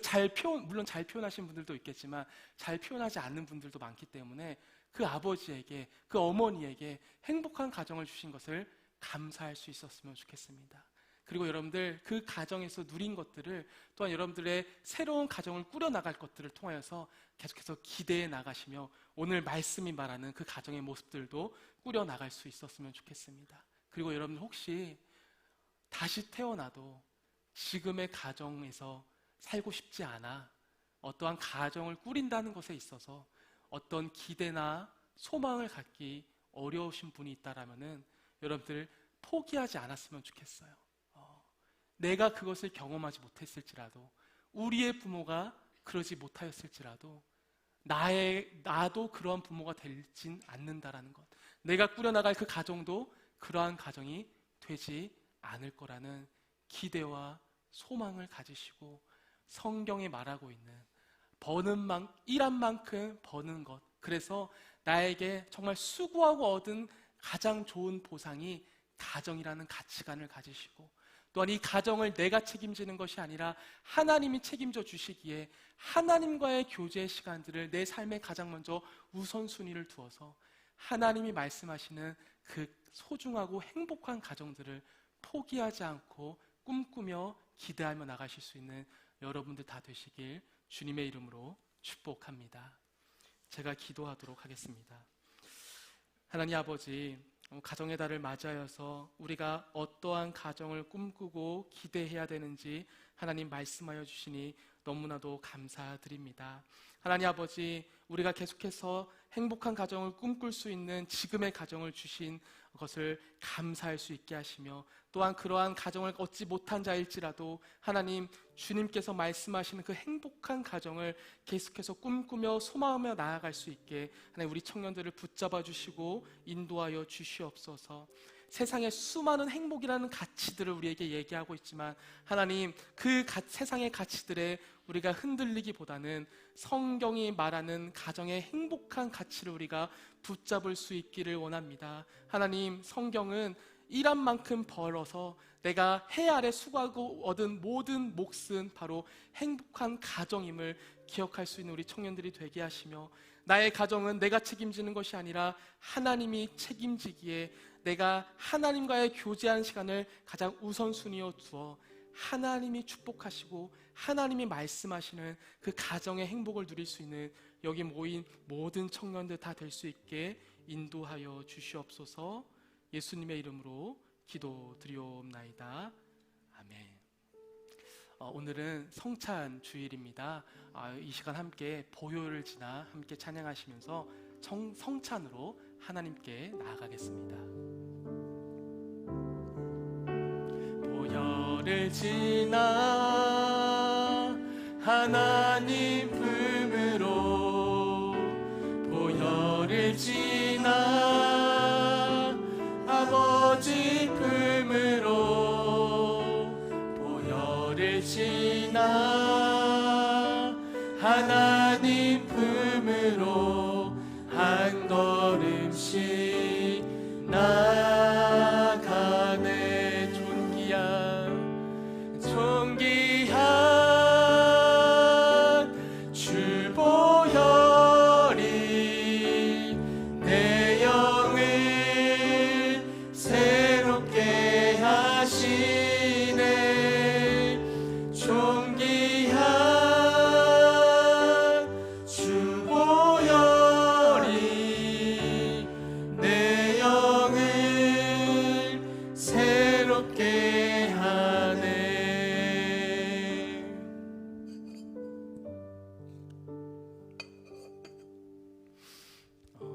물론 잘 표현하신 분들도 있겠지만 잘 표현하지 않는 분들도 많기 때문에 그 아버지에게, 그 어머니에게 행복한 가정을 주신 것을 감사할 수 있었으면 좋겠습니다. 그리고 여러분들 그 가정에서 누린 것들을 또한 여러분들의 새로운 가정을 꾸려나갈 것들을 통하여서 계속해서 기대해 나가시며 오늘 말씀이 말하는 그 가정의 모습들도 꾸려나갈 수 있었으면 좋겠습니다. 그리고 여러분들 혹시 다시 태어나도 지금의 가정에서 살고 싶지 않아, 어떠한 가정을 꾸린다는 것에 있어서 어떤 기대나 소망을 갖기 어려우신 분이 있다라면은 여러분들 포기하지 않았으면 좋겠어요. 내가 그것을 경험하지 못했을지라도, 우리의 부모가 그러지 못하였을지라도 나도 그러한 부모가 되진 않는다라는 것, 내가 꾸려나갈 그 가정도 그러한 가정이 되지 않을 거라는 기대와 소망을 가지시고 성경에 말하고 있는 일한 만큼 버는 것, 그래서 나에게 정말 수고하고 얻은 가장 좋은 보상이 가정이라는 가치관을 가지시고 또한 이 가정을 내가 책임지는 것이 아니라 하나님이 책임져 주시기에 하나님과의 교제의 시간들을 내 삶에 가장 먼저 우선순위를 두어서 하나님이 말씀하시는 그 소중하고 행복한 가정들을 포기하지 않고 꿈꾸며 기대하며 나가실 수 있는 여러분들 다 되시길 주님의 이름으로 축복합니다. 제가 기도하도록 하겠습니다. 하나님 아버지, 가정의 달을 맞이하여서 우리가 어떠한 가정을 꿈꾸고 기대해야 되는지 하나님 말씀하여 주시니 너무나도 감사드립니다. 하나님 아버지, 우리가 계속해서 행복한 가정을 꿈꿀 수 있는 지금의 가정을 주신 것을 감사할 수 있게 하시며 또한 그러한 가정을 얻지 못한 자일지라도 하나님 주님께서 말씀하시는 그 행복한 가정을 계속해서 꿈꾸며 소망하며 나아갈 수 있게 하나님 우리 청년들을 붙잡아 주시고 인도하여 주시옵소서. 세상의 수많은 행복이라는 가치들을 우리에게 얘기하고 있지만 하나님 그 세상의 가치들에 우리가 흔들리기보다는 성경이 말하는 가정의 행복한 가치를 우리가 붙잡을 수 있기를 원합니다. 하나님, 성경은 일한 만큼 벌어서 내가 해 아래 수고하고 얻은 모든 몫은 바로 행복한 가정임을 기억할 수 있는 우리 청년들이 되게 하시며 나의 가정은 내가 책임지는 것이 아니라 하나님이 책임지기에 내가 하나님과의 교제하는 시간을 가장 우선순위로 두어 하나님이 축복하시고 하나님이 말씀하시는 그 가정의 행복을 누릴 수 있는 여기 모인 모든 청년들 다 될 수 있게 인도하여 주시옵소서. 예수님의 이름으로 기도드리옵나이다. 아멘. 오늘은 성찬 주일입니다. 이 시간 함께 보혈을 지나 함께 찬양하시면서 성찬으로 하나님께 나아가겠습니다. 보혈을 지나 하나님 품으로 보혈을 지나 아버지 품으로 보혈을 지나 하나님 품으로 한 걸음씩 나가네. 존귀한 주 보혈이 내 영을 새롭게 하시네. 존귀한 주 보혈이 내 영을 새롭게 하네.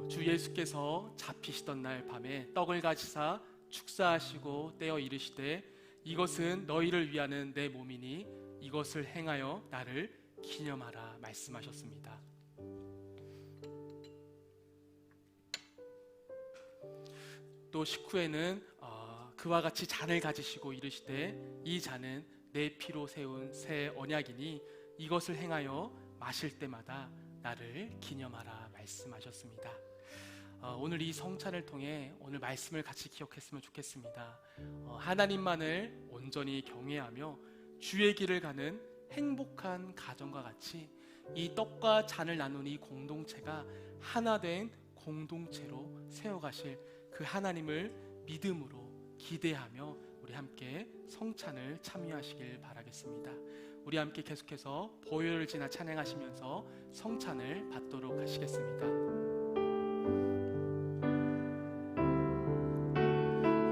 주 예수께서 잡히시던 날 밤에 떡을 가지사 축사하시고 떼어 이르시되 이것은 너희를 위하는 내 몸이니 이것을 행하여 나를 기념하라 말씀하셨습니다. 또 식후에는 그와 같이 잔을 가지시고 이르시되 이 잔은 내 피로 세운 새 언약이니 이것을 행하여 마실 때마다 나를 기념하라 말씀하셨습니다. 오늘 이 성찬을 통해 오늘 말씀을 같이 기억했으면 좋겠습니다. 하나님만을 온전히 경외하며 주의 길을 가는 행복한 가정과 같이 이 떡과 잔을 나눈 이 공동체가 하나 된 공동체로 세워가실 그 하나님을 믿음으로 기대하며 우리 함께 성찬을 참여하시길 바라겠습니다. 우리 함께 계속해서 보혈을 지나 찬양하시면서 성찬을 받도록 하시겠습니다.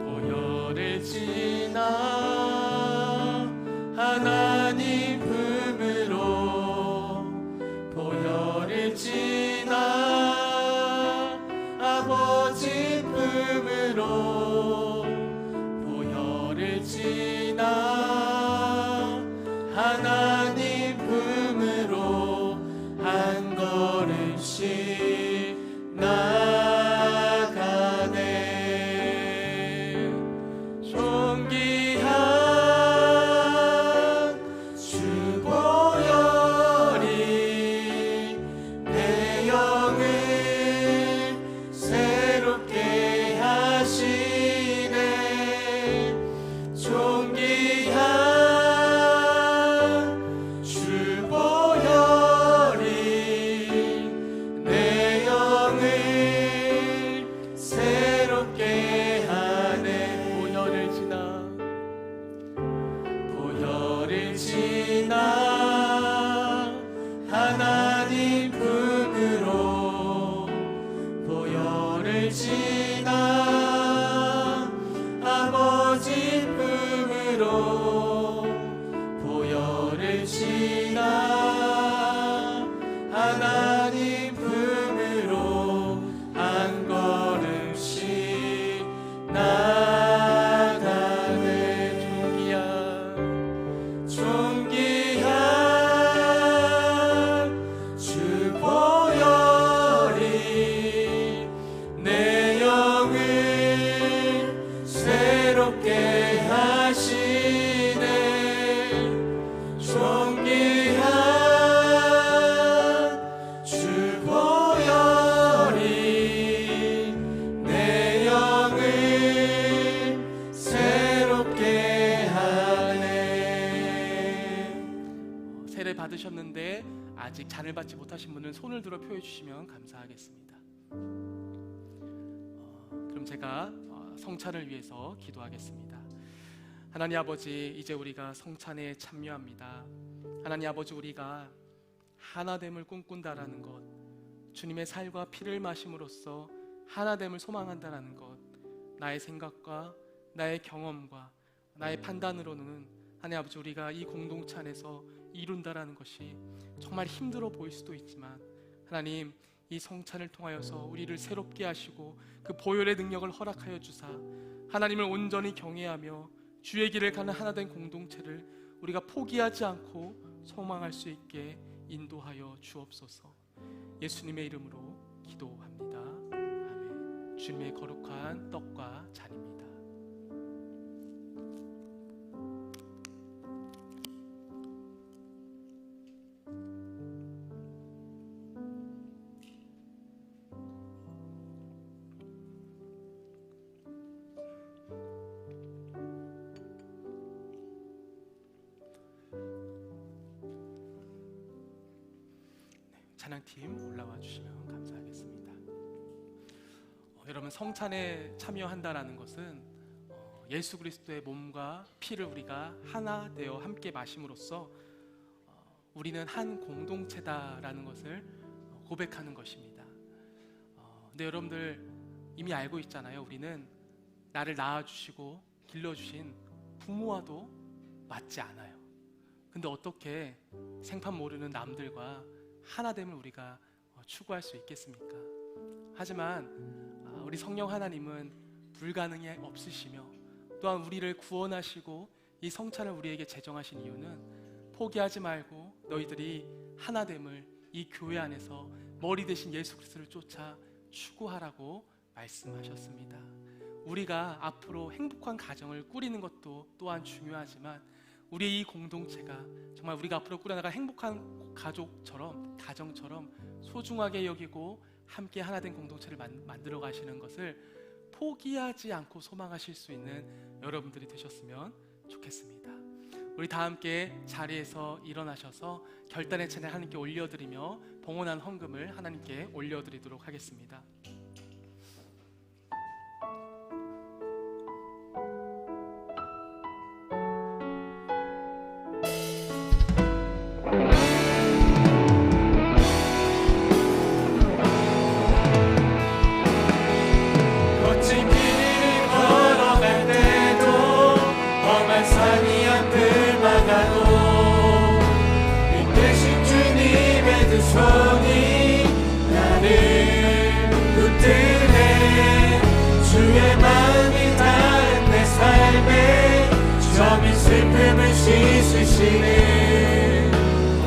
보혈을 지나 하나님 품으로 보혈을 지나 아버지 품으로 보혈을 지나 하나님 품으로 한 걸음씩 나가네. 존귀한 주 보혈이 내 영을 새롭게 하시네. 존귀한 주 보혈이 내 영을 새롭게 하네. 보혈을 지나 하나님 품으로 보혈을 지나 아버지 품으로 보혈을 지나 하나님 품으로 한 걸음씩 나가네. 존귀한 주 보혈이 내 영을 새롭게 하시네. 존귀한 주 보혈이 내 영을 새롭게 하네. 세례 받으셨는데 아직 잔을 받지 못하신 분은 손을 들어 표해 주시면 감사하겠습니다. 그럼 제가 성찬을 위해서 기도하겠습니다. 하나님 아버지, 이제 우리가 성찬에 참여합니다. 하나님 아버지, 우리가 하나됨을 꿈꾼다라는 것, 주님의 살과 피를 마심으로써 하나됨을 소망한다라는 것, 나의 생각과 나의 경험과 나의 판단으로는 하나님 아버지 우리가 이 공동체 안에서 이룬다라는 것이 정말 힘들어 보일 수도 있지만 하나님, 이 성찬을 통하여서 우리를 새롭게 하시고 그 보혈의 능력을 허락하여 주사 하나님을 온전히 경외하며 주의 길을 가는 하나된 공동체를 우리가 포기하지 않고 소망할 수 있게 인도하여 주옵소서. 예수님의 이름으로 기도합니다. 아멘. 주님의 거룩한 떡과 잔입니다. 찬양팀 올라와 주시면 감사하겠습니다. 여러분, 성찬에 참여한다라는 것은 예수 그리스도의 몸과 피를 우리가 하나 되어 함께 마심으로써 우리는 한 공동체다라는 것을 고백하는 것입니다. 근데 여러분들 이미 알고 있잖아요. 우리는 나를 낳아주시고 길러주신 부모와도 맞지 않아요. 근데 어떻게 생판 모르는 남들과 하나됨을 우리가 추구할 수 있겠습니까? 하지만 우리 성령 하나님은 불가능이 없으시며 또한 우리를 구원하시고 이 성찬을 우리에게 제정하신 이유는 포기하지 말고 너희들이 하나됨을 이 교회 안에서 머리 대신 예수 그리스도를 쫓아 추구하라고 말씀하셨습니다. 우리가 앞으로 행복한 가정을 꾸리는 것도 또한 중요하지만 우리의 이 공동체가 정말 우리가 앞으로 꾸려나갈 행복한 가정처럼 소중하게 여기고 함께 하나 된 공동체를 만들어 가시는 것을 포기하지 않고 소망하실 수 있는 여러분들이 되셨으면 좋겠습니다. 우리 다 함께 자리에서 일어나셔서 결단의 찬양 하나님께 올려드리며 봉헌한 헌금을 하나님께 올려드리도록 하겠습니다. 손이 나를 붙드네. 주의 마음이 닿은 내 삶에 점인 슬픔을 씻으시네.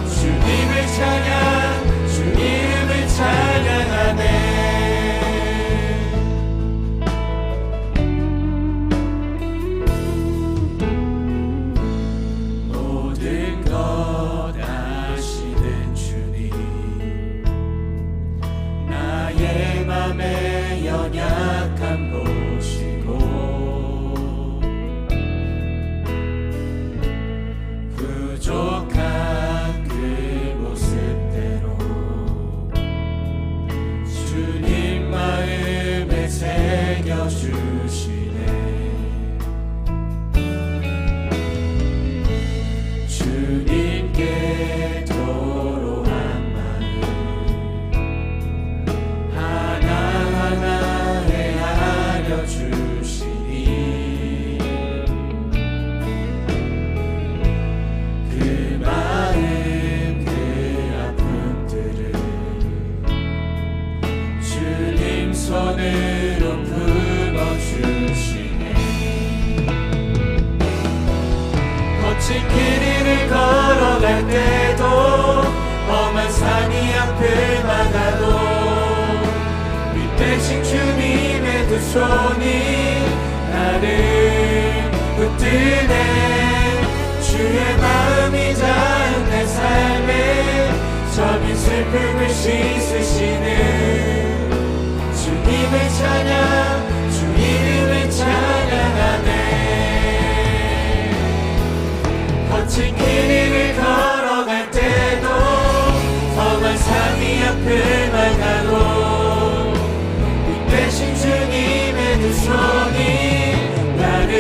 주님을 찬양, 주 이름을 찬양하네. 모든 것 아시는 주님, 나의 맘의 연약함 보시고 부족한 그 모습대로 주님 마음에 새겨주시네. 주님께 도로한 마음 하나하나 헤아려 주시니 그 마음 그 아픔들을 주님 손으로 품어주시네. 거친 길 위를 걸어갈 때도 험한 산이 앞을 막아도 대신 주님의 두 손이 나를 붙드네. 주의 마음이 닿은 내 삶에 점인 슬픔을 씻으시는 주님을 찬양, 주 이름을 찬양하네. 거친 길 위를 걸어갈 때도 험한 산이 앞을 막아도 대신 주님의 두 손이 나를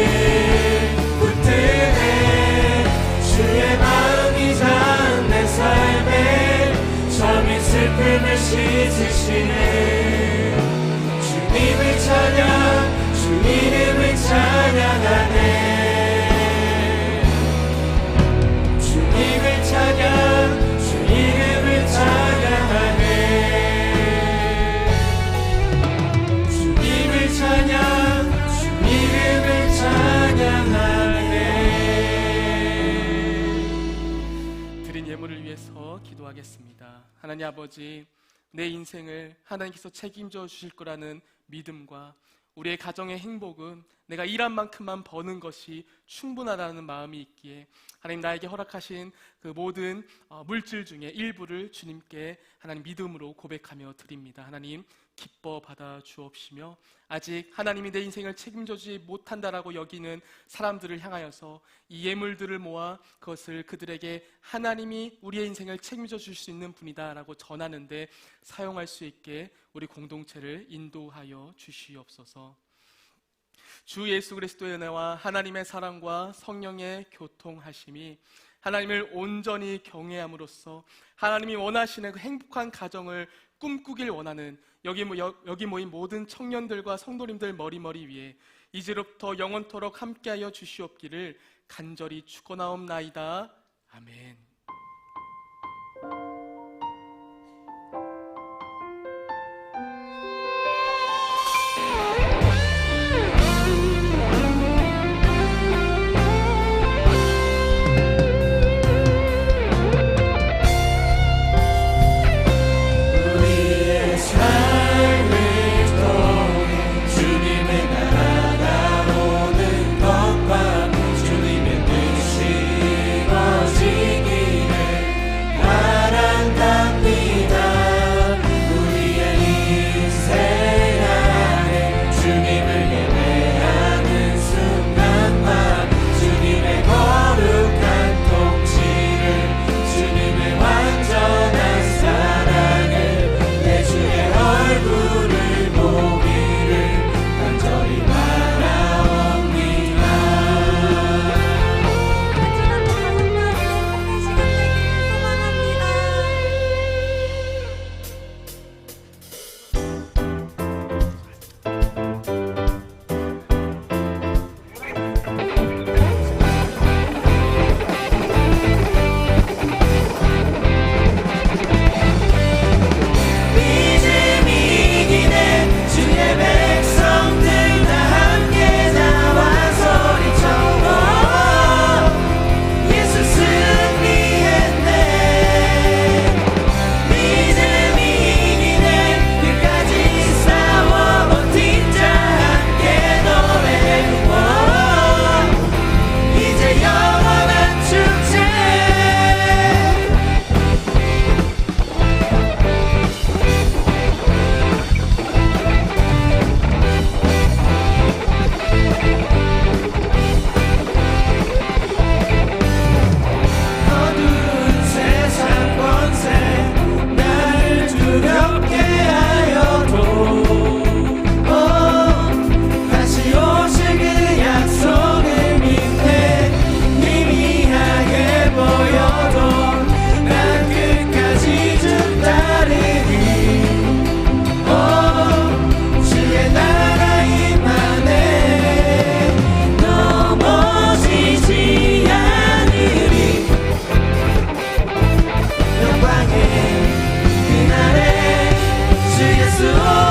붙드네. 주의 마음이 닿은 내 삶에 점인 슬픔을 씻으시네. 주님을 찬양, 주 이름을 찬양하네. 주님을 찬양, 주 이름을 찬양하네. 찬양, 주 이름을 찬양하네. 드린 예물을 위해서 기도하겠습니다. 하나님 아버지, 내 인생을 하나님께서 책임져 주실 거라는 믿음과 우리의 가정의 행복은 내가 일한 만큼만 버는 것이 충분하다는 마음이 있기에 하나님 나에게 허락하신 그 모든 물질 중에 일부를 주님께 하나님 믿음으로 고백하며 드립니다. 하나님 기뻐 받아 주옵시며 아직 하나님이 내 인생을 책임져 주지 못한다라고 여기는 사람들을 향하여서 이 예물들을 모아 그것을 그들에게 하나님이 우리의 인생을 책임져 줄 수 있는 분이다라고 전하는데 사용할 수 있게 우리 공동체를 인도하여 주시옵소서. 주 예수 그리스도의 은혜와 하나님의 사랑과 성령의 교통하심이 하나님을 온전히 경외함으로써 하나님이 원하시는 그 행복한 가정을 꿈꾸길 원하는 여기 모인 모든 청년들과 성도님들 머리머리 위에 이제로부터 영원토록 함께하여 주시옵기를 간절히 축원하옵나이다. 아멘. 수